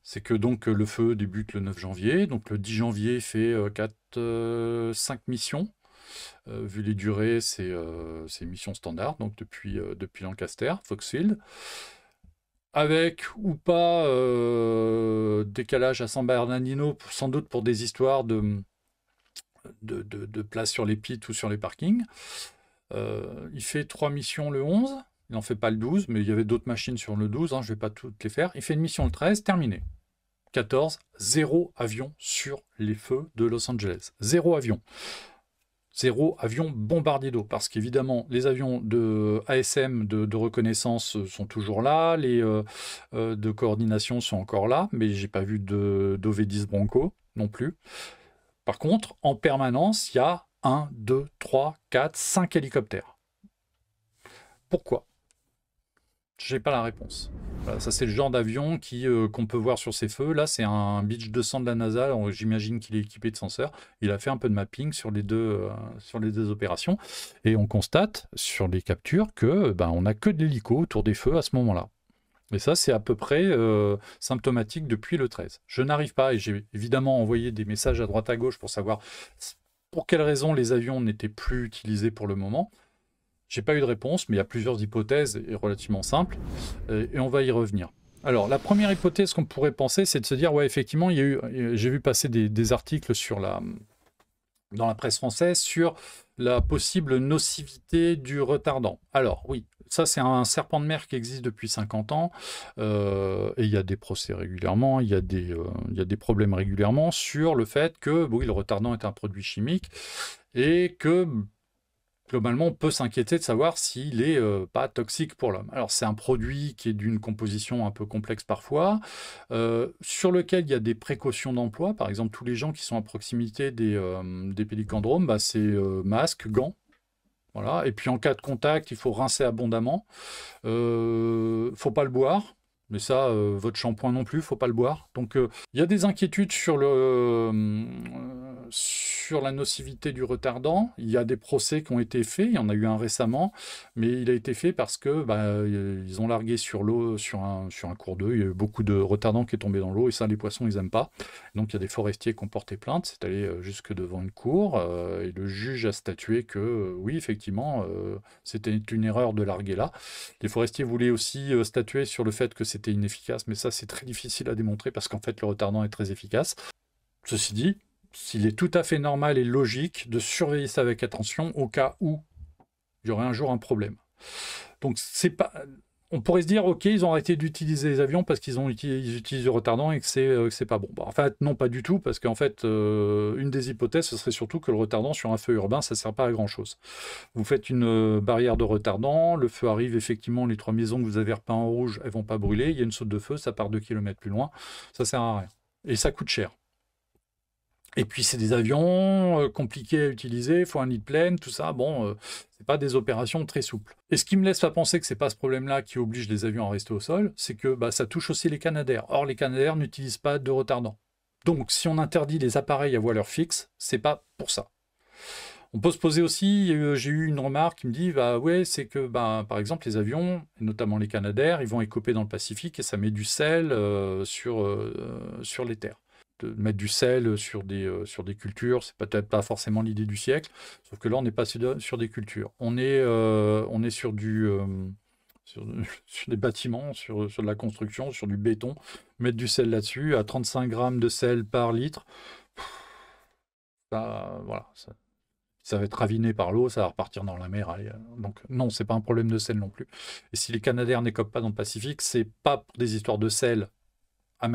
C'est que donc le feu débute le 9 janvier. Donc le 10 janvier fait 5 missions. Vu les durées, c'est missions standards, donc depuis Lancaster, Foxfield. Avec ou pas décalage à San Bernardino, sans doute pour des histoires de place sur les pits ou sur les parkings. Il fait 3 missions le 11, il n'en fait pas le 12, mais il y avait d'autres machines sur le 12, hein, je ne vais pas toutes les faire. Il fait une mission le 13, terminé. 14, 0 avion sur les feux de Los Angeles. 0 avion. 0 avion bombardier d'eau, parce qu'évidemment, les avions de ASM de reconnaissance sont toujours là, les de coordination sont encore là, mais j'ai pas vu d'OV-10 Bronco non plus. Par contre, en permanence, il y a 1, 2, 3, 4, 5 hélicoptères. Pourquoi? J'ai pas la réponse. Voilà, ça c'est le genre d'avion qu'on peut voir sur ces feux. Là c'est un Beech 200 de la NASA, j'imagine qu'il est équipé de senseurs. Il a fait un peu de mapping sur les deux opérations. Et on constate sur les captures que on n'a que de l'hélico autour des feux à ce moment-là. Et ça c'est à peu près symptomatique depuis le 13. Je n'arrive pas, et j'ai évidemment envoyé des messages à droite à gauche pour savoir pour quelles raisons les avions n'étaient plus utilisés pour le moment. J'ai pas eu de réponse, mais il y a plusieurs hypothèses et relativement simples, et on va y revenir. Alors, la première hypothèse qu'on pourrait penser, c'est de se dire, ouais, effectivement, j'ai vu passer des articles dans la presse française sur la possible nocivité du retardant. Alors, oui, ça, c'est un serpent de mer qui existe depuis 50 ans, et il y a des procès régulièrement, il y a des problèmes régulièrement sur le fait que, oui, le retardant est un produit chimique, et que globalement, on peut s'inquiéter de savoir s'il n'est pas toxique pour l'homme. Alors, c'est un produit qui est d'une composition un peu complexe parfois, sur lequel il y a des précautions d'emploi. Par exemple, tous les gens qui sont à proximité des pélicandromes, c'est masque, gants. Voilà. Et puis, en cas de contact, il faut rincer abondamment. Il ne faut pas le boire. Mais ça, votre shampoing non plus, faut pas le boire. Donc, il y a des inquiétudes sur la nocivité du retardant. Il y a des procès qui ont été faits. Il y en a eu un récemment, mais il a été fait parce que ils ont largué sur l'eau, sur un cours d'eau. Il y a eu beaucoup de retardants qui est tombé dans l'eau, et ça, les poissons, ils aiment pas. Donc, il y a des forestiers qui ont porté plainte. C'est allé jusque devant une cour, et le juge a statué que, oui, effectivement, c'était une erreur de larguer là. Les forestiers voulaient aussi statuer sur le fait que c'était inefficace, mais ça, c'est très difficile à démontrer parce qu'en fait, le retardant est très efficace. Ceci dit, il est tout à fait normal et logique de surveiller ça avec attention au cas où il y aurait un jour un problème. Donc, c'est pas... On pourrait se dire, ok, ils ont arrêté d'utiliser les avions parce qu'ils utilisent le retardant et que c'est pas bon. En fait, non, pas du tout, parce qu'en fait, une des hypothèses, ce serait surtout que le retardant sur un feu urbain, ça ne sert pas à grand-chose. Vous faites une barrière de retardant, le feu arrive, effectivement, les 3 maisons que vous avez repeintes en rouge, elles vont pas brûler, il y a une saute de feu, ça part 2 km plus loin, ça sert à rien. Et ça coûte cher. Et puis c'est des avions compliqués à utiliser, il faut un nid de plaine, tout ça. Bon, c'est pas des opérations très souples. Et ce qui me laisse pas penser que c'est pas ce problème-là qui oblige les avions à rester au sol, c'est que ça touche aussi les Canadair. Or, les Canadair n'utilisent pas de retardant. Donc, si on interdit les appareils à voileur fixe, c'est pas pour ça. On peut se poser aussi, j'ai eu une remarque qui me dit, ouais, c'est que, par exemple, les avions, et notamment les Canadair, ils vont écoper dans le Pacifique et ça met du sel sur les terres. De mettre du sel sur des cultures, c'est peut-être pas forcément l'idée du siècle, sauf que là, on n'est pas sur des cultures. On est sur des bâtiments, sur de la construction, sur du béton. Mettre du sel là-dessus, à 35 grammes de sel par litre, voilà, ça va être raviné par l'eau, ça va repartir dans la mer. Allez, donc non, c'est pas un problème de sel non plus. Et si les Canadair n'écopent pas dans le Pacifique, c'est pas pour des histoires de sel à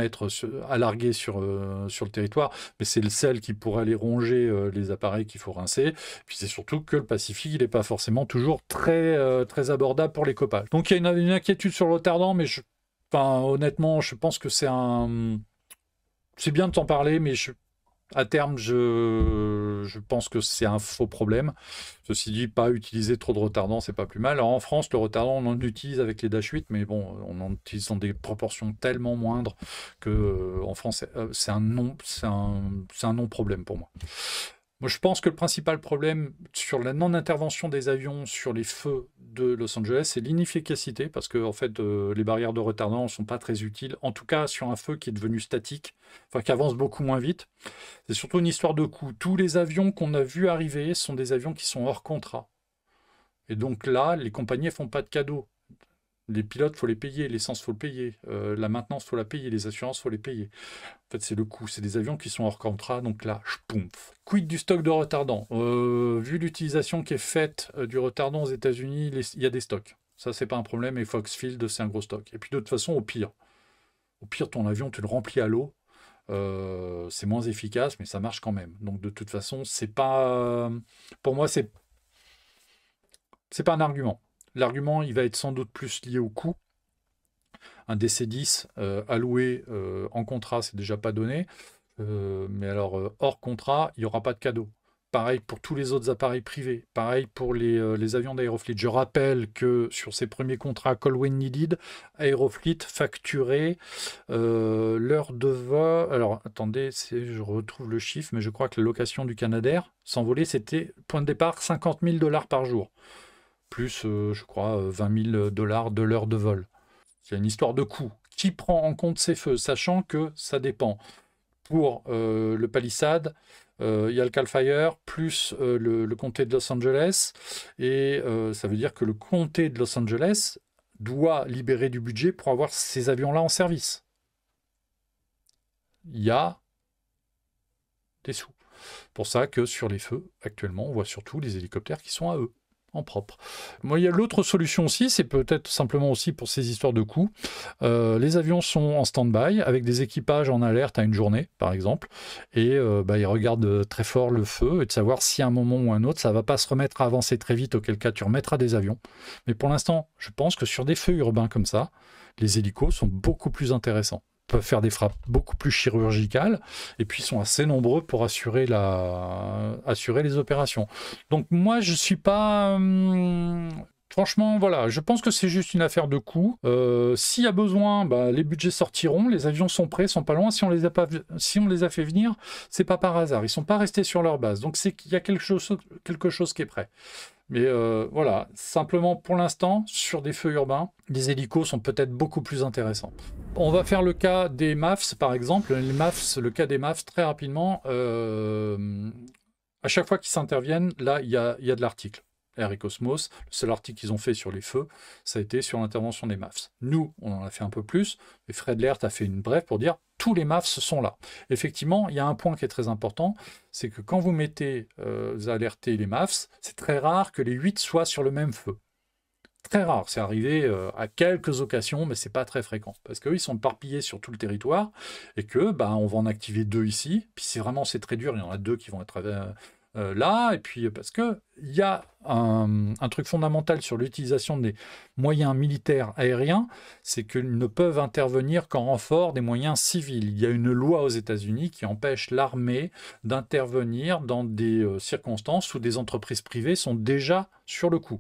larguer sur le territoire, mais c'est le sel qui pourrait aller ronger les appareils qu'il faut rincer. Puis c'est surtout que le Pacifique, il n'est pas forcément toujours très, très abordable pour les copages. Donc il y a une inquiétude sur le retardant, mais honnêtement, je pense que c'est bien de t'en parler, mais à terme, je pense que c'est un faux problème. Ceci dit, pas utiliser trop de retardants, c'est pas plus mal. Alors en France, le retardant, on en utilise avec les Dash 8, mais bon, on en utilise dans des proportions tellement moindres que en France, c'est un non-problème pour moi. Moi, je pense que le principal problème sur la non-intervention des avions sur les feux de Los Angeles, c'est l'inefficacité, parce que en fait, les barrières de retardant ne sont pas très utiles, en tout cas sur un feu qui est devenu statique, enfin qui avance beaucoup moins vite. C'est surtout une histoire de coût. Tous les avions qu'on a vus arriver sont des avions qui sont hors contrat. Et donc là, les compagnies ne font pas de cadeaux. Les pilotes, il faut les payer, l'essence, il faut le payer, la maintenance, il faut la payer, les assurances, il faut les payer. En fait, c'est le coût. C'est des avions qui sont hors contrat, donc là, poumf. Quid du stock de retardant? Vu l'utilisation qui est faite du retardant aux États-Unis, il y a des stocks. Ça, c'est pas un problème, et Foxfield, c'est un gros stock. Et puis, de toute façon, au pire, ton avion, tu le remplis à l'eau. C'est moins efficace, mais ça marche quand même. Donc, de toute façon, c'est pas... Pour moi, c'est pas un argument. L'argument, il va être sans doute plus lié au coût. Un DC-10 alloué en contrat, c'est déjà pas donné. Mais alors, hors contrat, il n'y aura pas de cadeau. Pareil pour tous les autres appareils privés. Pareil pour les avions d'Aerofleet. Je rappelle que sur ces premiers contrats Call When Needed, Aerofleet facturait l'heure de vol. Alors, attendez, je retrouve le chiffre, mais je crois que la location du Canadair, s'envoler, c'était, point de départ, 50 000 $ par jour. Plus, je crois, 20 000 $ de l'heure de vol. Il y a une histoire de coût. Qui prend en compte ces feux, sachant que ça dépend. Pour le Palisade, il y a le Cal Fire, plus le comté de Los Angeles, et ça veut dire que le comté de Los Angeles doit libérer du budget pour avoir ces avions-là en service. Il y a des sous. Pour ça que sur les feux, actuellement, on voit surtout les hélicoptères qui sont à eux. En propre. Moi, il y a l'autre solution aussi, c'est peut-être simplement aussi pour ces histoires de coûts. Les avions sont en stand-by avec des équipages en alerte à une journée, par exemple, et ils regardent très fort le feu et de savoir si à un moment ou un autre, ça ne va pas se remettre à avancer très vite, auquel cas tu remettras des avions. Mais pour l'instant, je pense que sur des feux urbains comme ça, les hélicos sont beaucoup plus intéressants. Peuvent faire des frappes beaucoup plus chirurgicales et puis sont assez nombreux pour assurer les opérations. Donc moi je suis pas Franchement, voilà, je pense que c'est juste une affaire de coût. S'il y a besoin, bah, les budgets sortiront, les avions sont prêts, sont pas loin. Si on les a pas, si on les a fait venir, c'est pas par hasard. Ils sont pas restés sur leur base. Donc c'est qu'il y a quelque chose qui est prêt. Mais voilà, simplement pour l'instant, sur des feux urbains, les hélicos sont peut-être beaucoup plus intéressants. On va faire le cas des MAFS, par exemple. Les MAFS, le cas des MAFS, très rapidement. À chaque fois qu'ils s'interviennent, là, il y a de l'article. Air et Cosmos, le seul article qu'ils ont fait sur les feux, ça a été sur l'intervention des MAFS. Nous, on en a fait un peu plus, et Fred Laert a fait une brève pour dire tous les MAFS sont là. Effectivement, il y a un point qui est très important, c'est que quand vous mettez, vous alertez les MAFS, c'est très rare que les 8 soient sur le même feu. Très rare, c'est arrivé à quelques occasions, mais c'est pas très fréquent, parce qu'eux, ils sont éparpillés sur tout le territoire, et que, bah, on va en activer 2 ici, puis c'est très dur, il y en a 2 qui vont être là, et puis parce qu'il y a un truc fondamental sur l'utilisation des moyens militaires aériens, c'est qu'ils ne peuvent intervenir qu'en renfort des moyens civils. Il y a une loi aux États-Unis qui empêche l'armée d'intervenir dans des circonstances où des entreprises privées sont déjà sur le coup,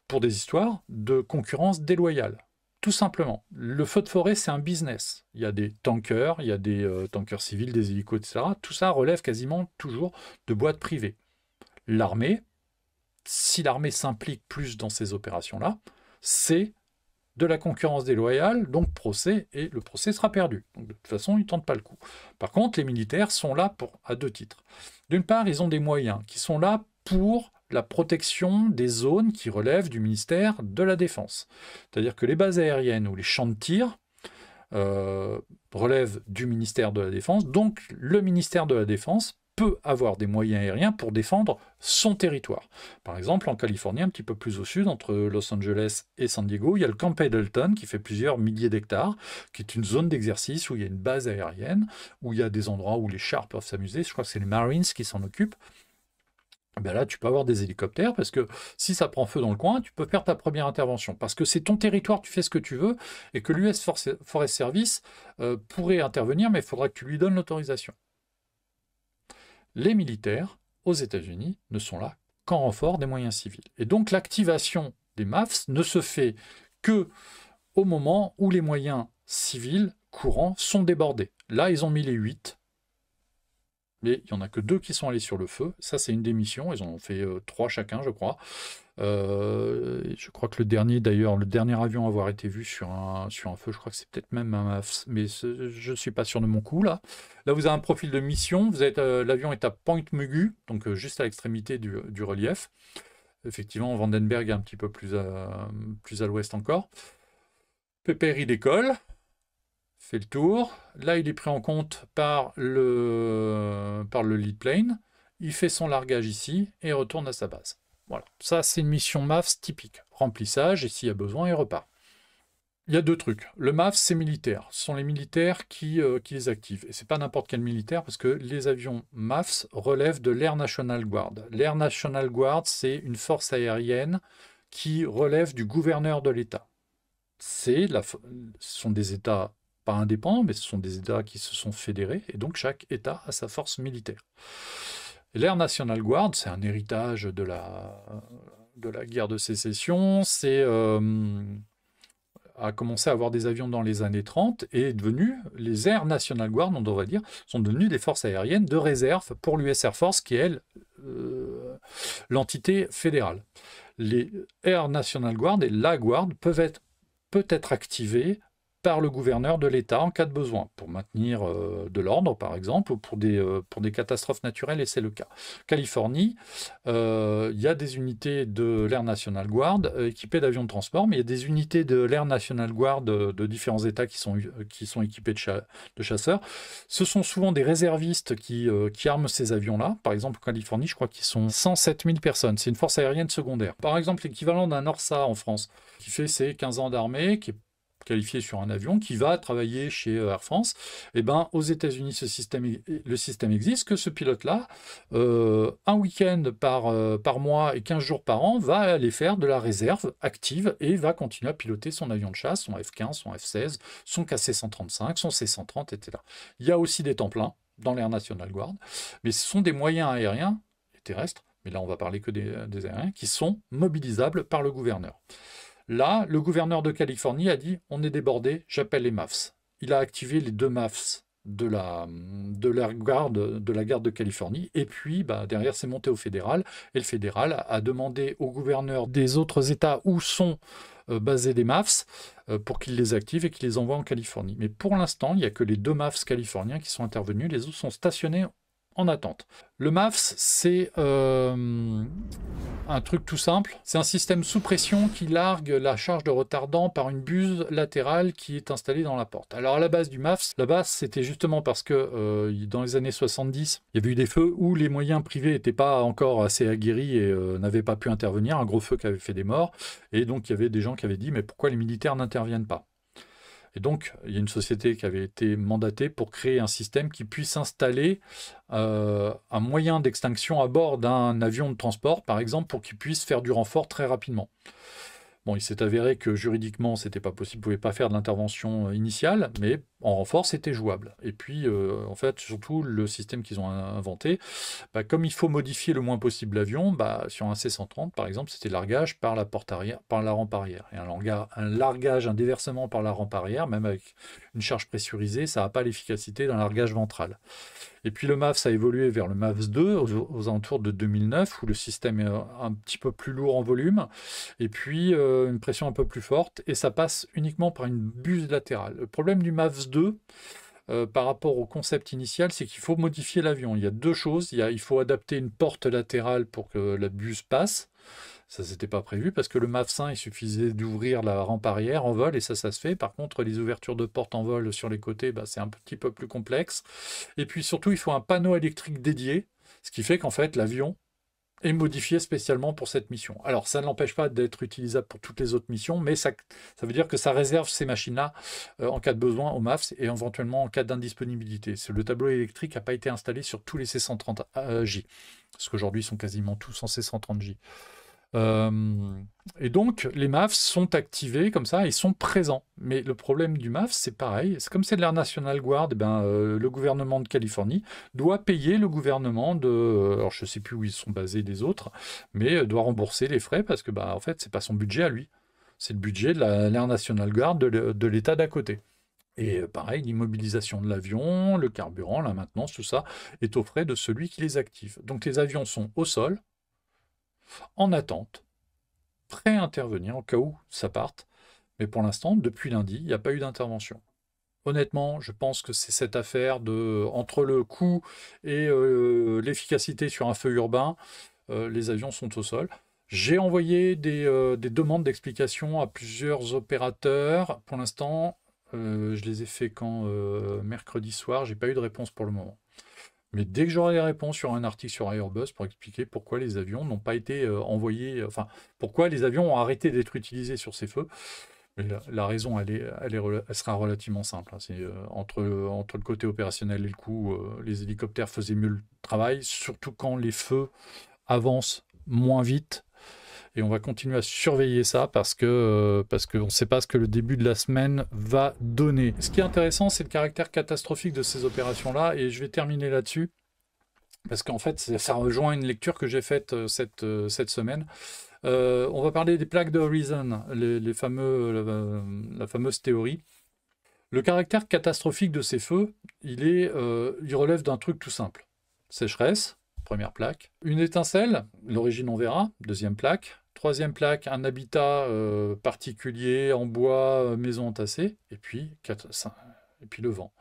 pour des histoires de concurrence déloyale. Tout simplement. Le feu de forêt, c'est un business. Il y a des tankers, il y a des tankers civils, des hélicos, etc. Tout ça relève quasiment toujours de boîtes privées. L'armée, si l'armée s'implique plus dans ces opérations-là, c'est de la concurrence déloyale, donc procès, et le procès sera perdu. Donc de toute façon, ils ne tentent pas le coup. Par contre, les militaires sont là à 2 titres. D'une part, ils ont des moyens qui sont là pour la protection des zones qui relèvent du ministère de la Défense. C'est-à-dire que les bases aériennes ou les champs de tir relèvent du ministère de la Défense, donc le ministère de la Défense peut avoir des moyens aériens pour défendre son territoire. Par exemple, en Californie, un petit peu plus au sud, entre Los Angeles et San Diego, il y a le Camp Pendleton qui fait plusieurs milliers d'hectares, qui est une zone d'exercice où il y a une base aérienne, où il y a des endroits où les chars peuvent s'amuser. Je crois que c'est les Marines qui s'en occupent. Ben là, tu peux avoir des hélicoptères parce que si ça prend feu dans le coin, tu peux faire ta première intervention. Parce que c'est ton territoire, tu fais ce que tu veux et que l'US Forest Service pourrait intervenir, mais il faudra que tu lui donnes l'autorisation. Les militaires, aux États-Unis, ne sont là qu'en renfort des moyens civils. Et donc l'activation des MAFS ne se fait que au moment où les moyens civils courants sont débordés. Là, ils ont mis les 8. Mais il n'y en a que 2 qui sont allés sur le feu. Ça, c'est une des missions. Ils en ont fait 3 chacun, je crois. Je crois que le dernier avion à avoir été vu sur un feu, je crois que c'est peut-être même un MAFS, mais je ne suis pas sûr de mon coup, là. Là, vous avez un profil de mission. L'avion est à Point Mugu, donc juste à l'extrémité du relief. Effectivement, Vandenberg est un petit peu plus à l'ouest encore. Pépère, il décolle. Fait le tour. Là, il est pris en compte par le lead plane. Il fait son largage ici et retourne à sa base. Voilà. Ça, c'est une mission MAFS typique. Remplissage, et s'il y a besoin, il repart. Il y a 2 trucs. Le MAFS, c'est militaire. Ce sont les militaires qui les activent. Et c'est pas n'importe quel militaire, parce que les avions MAFS relèvent de l'Air National Guard. L'Air National Guard, c'est une force aérienne qui relève du gouverneur de l'État. Ce sont des États pas indépendants, mais ce sont des États qui se sont fédérés, et donc chaque État a sa force militaire. L'Air National Guard, c'est un héritage de la guerre de sécession, a commencé à avoir des avions dans les années 30, et est devenu, les Air National Guard, on devrait dire, sont devenus des forces aériennes de réserve pour l'US Air Force, qui est, elle, l'entité fédérale. Les Air National Guard et la Guard peut être activés par le gouverneur de l'État en cas de besoin, pour maintenir de l'ordre, par exemple, ou pour des catastrophes naturelles, et c'est le cas. Californie, il y a des unités de l'Air National Guard équipées d'avions de transport, mais il y a des unités de l'Air National Guard de différents États qui sont équipés de chasseurs. Ce sont souvent des réservistes qui arment ces avions-là. Par exemple, en Californie, je crois qu'ils sont 107 000 personnes. C'est une force aérienne secondaire. Par exemple, l'équivalent d'un Orsa en France, qui fait ses 15 ans d'armée, qui est qualifié sur un avion, qui va travailler chez Air France. Eh ben, aux États-Unis, le système existe, que ce pilote-là, un week-end par mois et 15 jours par an, va aller faire de la réserve active et va continuer à piloter son avion de chasse, son F-15, son F-16, son KC-135, son C-130, etc. Il y a aussi des temps pleins dans l'Air National Guard, mais ce sont des moyens aériens et terrestres mais là on va parler que des aériens, qui sont mobilisables par le gouverneur. Là, le gouverneur de Californie a dit, on est débordé, j'appelle les MAFS. Il a activé les 2 MAFS de la garde de Californie, et puis derrière c'est monté au fédéral, et le fédéral a demandé aux gouverneurs des autres États où sont basés des MAFS pour qu'ils les activent et qu'ils les envoient en Californie. Mais pour l'instant, il n'y a que les 2 MAFS californiens qui sont intervenus, les autres sont stationnés en attente. Le MAFS, c'est un truc tout simple. C'est un système sous pression qui largue la charge de retardant par une buse latérale qui est installée dans la porte. Alors à la base du MAFS, la base c'était justement parce que dans les années 70, il y avait eu des feux où les moyens privés n'étaient pas encore assez aguerris et n'avaient pas pu intervenir. Un gros feu qui avait fait des morts. Et donc il y avait des gens qui avaient dit mais pourquoi les militaires n'interviennent pas ? Et donc, il y a une société qui avait été mandatée pour créer un système qui puisse installer un moyen d'extinction à bord d'un avion de transport, par exemple, pour qu'il puisse faire du renfort très rapidement. Bon, il s'est avéré que juridiquement, c'était pas possible, ne pouvait pas faire de l'intervention initiale, mais en renfort, c'était jouable. Et puis, en fait, surtout, le système qu'ils ont inventé, comme il faut modifier le moins possible l'avion, sur un C-130, par exemple, c'était largage par la porte arrière, par la rampe arrière. Et un largage, un déversement par la rampe arrière, même avec une charge pressurisée, ça n'a pas l'efficacité d'un largage ventral. Et puis le MAFS a évolué vers le MAFS 2 aux alentours de 2009, où le système est un petit peu plus lourd en volume, et puis une pression un peu plus forte, et ça passe uniquement par une buse latérale. Le problème du MAFS 2, par rapport au concept initial, c'est qu'il faut modifier l'avion. Il y a 2 choses. Il faut adapter une porte latérale pour que la buse passe. Ça, c'était pas prévu parce que le MAFS 1, il suffisait d'ouvrir la rampe arrière en vol et ça se fait. Par contre, les ouvertures de porte en vol sur les côtés, c'est un petit peu plus complexe. Et puis surtout, il faut un panneau électrique dédié, ce qui fait qu'en fait, l'avion est modifié spécialement pour cette mission. Alors, ça ne l'empêche pas d'être utilisable pour toutes les autres missions, mais ça veut dire que ça réserve ces machines-là en cas de besoin au MAFS et éventuellement en cas d'indisponibilité. Le tableau électrique n'a pas été installé sur tous les C130J, parce qu'aujourd'hui, ils sont quasiment tous en C130J. Et donc les MAFS sont activés comme ça, ils sont présents. Mais le problème du MAFS, c'est pareil, c'est comme c'est de l'Air National Guard, le gouvernement de Californie doit payer le gouvernement de, alors je sais plus où ils sont basés des autres, mais doit rembourser les frais parce que en fait c'est pas son budget à lui, c'est le budget de l'Air National Guard de l'État d'à côté. Et pareil, l'immobilisation de l'avion, le carburant, la maintenance, tout ça est aux frais de celui qui les active. Donc les avions sont au sol, en attente, prêt à intervenir au cas où ça parte. Mais pour l'instant, depuis lundi, il n'y a pas eu d'intervention. Honnêtement, je pense que c'est cette affaire entre le coût et l'efficacité sur un feu urbain, les avions sont au sol. J'ai envoyé des demandes d'explication à plusieurs opérateurs. Pour l'instant, je les ai fait mercredi soir, j'ai pas eu de réponse pour le moment. Mais dès que j'aurai les réponses sur un article sur Airbus pour expliquer pourquoi les avions n'ont pas été envoyés, enfin, pourquoi les avions ont arrêté d'être utilisés sur ces feux. Mais la raison, elle sera relativement simple. C'est entre le côté opérationnel et le coût, les hélicoptères faisaient mieux le travail, surtout quand les feux avancent moins vite. Et on va continuer à surveiller ça parce qu'on ne sait pas ce que le début de la semaine va donner. Ce qui est intéressant, c'est le caractère catastrophique de ces opérations-là. Et je vais terminer là-dessus. Parce qu'en fait, ça rejoint une lecture que j'ai faite cette semaine. On va parler des plaques de Horizon, la fameuse théorie. Le caractère catastrophique de ces feux, il relève d'un truc tout simple. Sécheresse, première plaque. Une étincelle, l'origine on verra, deuxième plaque. Troisième plaque, un habitat particulier en bois, maison entassée. Et puis le vent.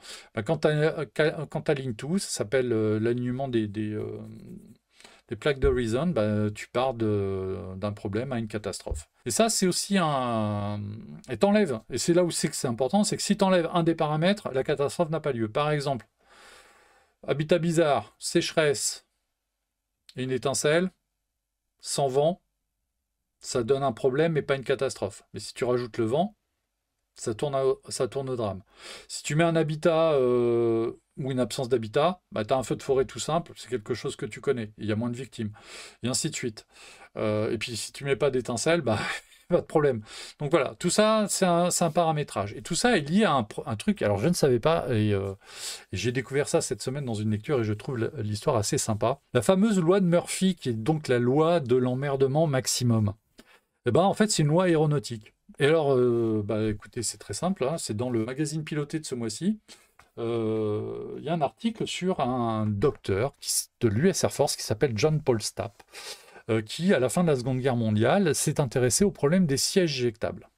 Quand tu alignes tout, ça s'appelle l'alignement des plaques d'Horizon, tu pars d'un problème à une catastrophe. Et ça, c'est aussi Et t'enlèves. Et c'est là où c'est que c'est important, c'est que si t'enlèves un des paramètres, la catastrophe n'a pas lieu. Par exemple, habitat bizarre, sécheresse, et une étincelle, sans vent, ça donne un problème mais pas une catastrophe. Mais si tu rajoutes le vent, ça tourne au drame. Si tu mets un habitat ou une absence d'habitat, tu as un feu de forêt tout simple, c'est quelque chose que tu connais, il y a moins de victimes, et ainsi de suite. Et puis si tu mets pas d'étincelle, pas de problème. Donc voilà, tout ça, c'est un paramétrage. Et tout ça est lié à un truc, alors je ne savais pas, et j'ai découvert ça cette semaine dans une lecture, et je trouve l'histoire assez sympa. La fameuse loi de Murphy, qui est donc la loi de l'emmerdement maximum. Eh ben, en fait, c'est une loi aéronautique. Et alors, écoutez, c'est très simple, hein, c'est dans le magazine piloté de ce mois-ci. Il y a un article sur un docteur de l'US Air Force qui s'appelle John Paul Stapp, qui, à la fin de la Seconde Guerre mondiale, s'est intéressé au problème des sièges éjectables.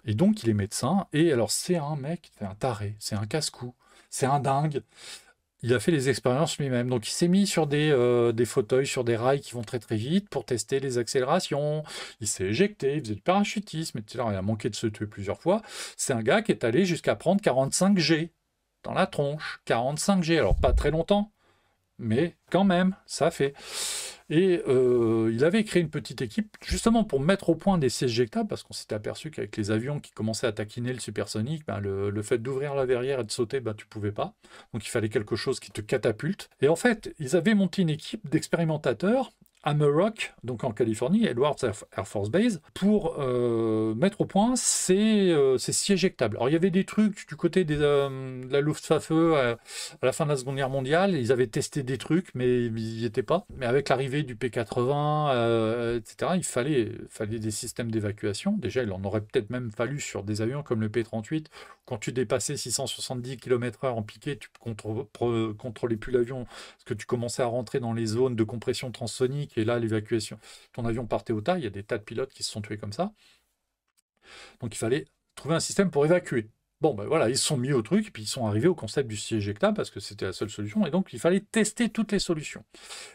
Et donc, il est médecin, et alors c'est un mec, c'est un taré, c'est un casse-cou, c'est un dingue. Il a fait les expériences lui-même. Donc, il s'est mis sur des fauteuils, sur des rails qui vont très très vite pour tester les accélérations. Il s'est éjecté, il faisait du parachutisme, etc. Il a manqué de se tuer plusieurs fois. C'est un gars qui est allé jusqu'à prendre 45 G dans la tronche. 45 G, alors pas très longtemps, mais quand même, ça fait. Et il avait créé une petite équipe justement pour mettre au point des sièges éjectables, parce qu'on s'était aperçu qu'avec les avions qui commençaient à taquiner le supersonique, le fait d'ouvrir la verrière et de sauter, tu pouvais pas. Donc il fallait quelque chose qui te catapulte. Et en fait, ils avaient monté une équipe d'expérimentateurs à Muroc, donc en Californie, Edwards Air Force Base, pour mettre au point ces sièges éjectables. Alors il y avait des trucs du côté de la Luftwaffe à la fin de la Seconde Guerre mondiale, ils avaient testé des trucs, mais ils n'y étaient pas. Mais avec l'arrivée du P-80, etc., il fallait des systèmes d'évacuation. Déjà, il en aurait peut-être même fallu sur des avions comme le P-38. Quand tu dépassais 670 km/h en piqué, tu ne contrôlais plus l'avion, parce que tu commençais à rentrer dans les zones de compression transsonique, et là, l'évacuation, ton avion partait au tas. Il y a des tas de pilotes qui se sont tués comme ça. Donc, il fallait trouver un système pour évacuer. Bon, voilà, ils se sont mis au truc, et puis ils sont arrivés au concept du siège éjectable, parce que c'était la seule solution, et donc il fallait tester toutes les solutions.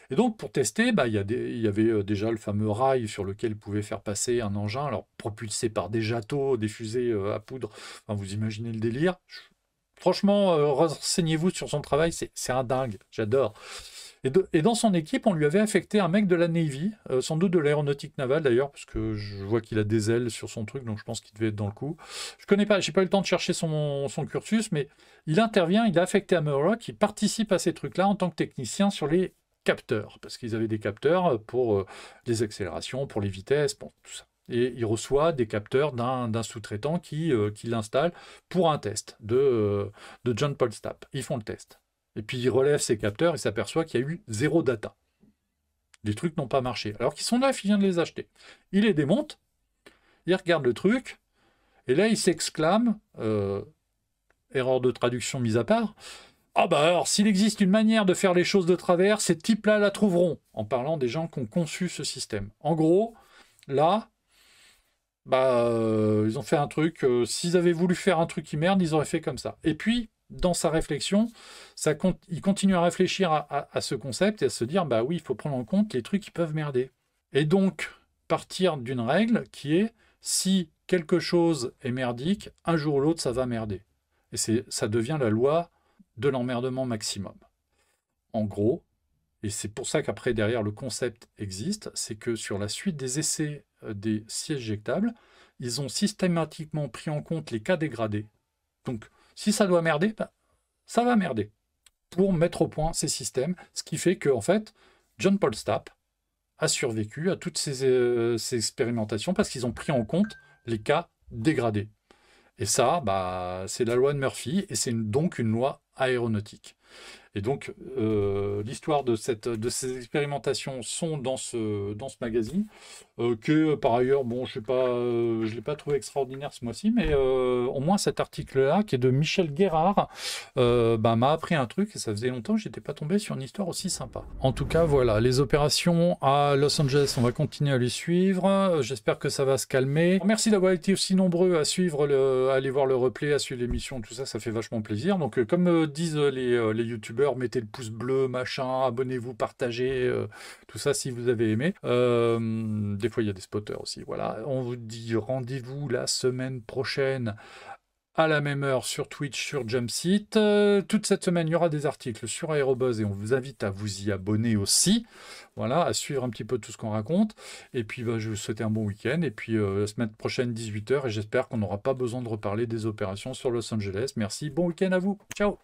Et donc, pour tester, il y avait déjà le fameux rail sur lequel ils pouvaient faire passer un engin, alors propulsé par des jatos, des fusées à poudre. Enfin, vous imaginez le délire. Franchement, renseignez-vous sur son travail, c'est un dingue, j'adore. Et dans son équipe, on lui avait affecté un mec de la Navy, sans doute de l'aéronautique navale d'ailleurs, parce que je vois qu'il a des ailes sur son truc, donc je pense qu'il devait être dans le coup. Je connais pas, j'ai pas eu le temps de chercher son cursus, mais il intervient, il est affecté à Muroc, il participe à ces trucs-là en tant que technicien sur les capteurs, parce qu'ils avaient des capteurs pour les accélérations, pour les vitesses, pour tout ça. Et il reçoit des capteurs d'un sous-traitant qui l'installe pour un test de John Paul Stapp. Ils font le test. Et puis il relève ses capteurs et s'aperçoit qu'il y a eu 0 data. Les trucs n'ont pas marché. Alors qu'ils sont là, il vient de les acheter. Il les démonte, il regarde le truc, et là il s'exclame, erreur de traduction mise à part, ah alors s'il existe une manière de faire les choses de travers, ces types-là la trouveront, en parlant des gens qui ont conçu ce système. En gros, là, ils ont fait un truc, s'ils avaient voulu faire un truc qui merde, ils auraient fait comme ça. Et puis, dans sa réflexion, il continue à réfléchir à ce concept et à se dire, oui, il faut prendre en compte les trucs qui peuvent merder. Et donc, partir d'une règle qui est, si quelque chose est merdique, un jour ou l'autre, ça va merder. Et ça devient la loi de l'emmerdement maximum. En gros, et c'est pour ça qu'après, derrière, le concept existe, c'est que sur la suite des essais des sièges éjectables, ils ont systématiquement pris en compte les cas dégradés. Donc, si ça doit merder, ça va merder, pour mettre au point ces systèmes, ce qui fait que, en fait, John Paul Stapp a survécu à toutes ces expérimentations parce qu'ils ont pris en compte les cas dégradés. Et ça, c'est la loi de Murphy, et c'est donc une loi aéronautique. Et donc, l'histoire de ces expérimentations sont dans ce magazine, que par ailleurs, je ne l'ai pas trouvé extraordinaire ce mois-ci, mais au moins cet article-là, qui est de Michel Guérard, m'a appris un truc, et ça faisait longtemps que je n'étais pas tombé sur une histoire aussi sympa. En tout cas, voilà, les opérations à Los Angeles, on va continuer à les suivre. J'espère que ça va se calmer. Merci d'avoir été aussi nombreux à suivre, à aller voir le replay, à suivre l'émission, tout ça, ça fait vachement plaisir. Donc, comme disent les youtubeurs, mettez le pouce bleu, machin, abonnez-vous, partagez, tout ça si vous avez aimé. Des fois, il y a des spotters aussi. Voilà, on vous dit rendez-vous la semaine prochaine à la même heure sur Twitch, sur Jumpseat. Toute cette semaine, il y aura des articles sur Aérobuzz et on vous invite à vous y abonner aussi. Voilà, à suivre un petit peu tout ce qu'on raconte. Et puis, je vais vous souhaiter un bon week-end. Et puis, la semaine prochaine, 18h. Et j'espère qu'on n'aura pas besoin de reparler des opérations sur Los Angeles. Merci, bon week-end à vous. Ciao.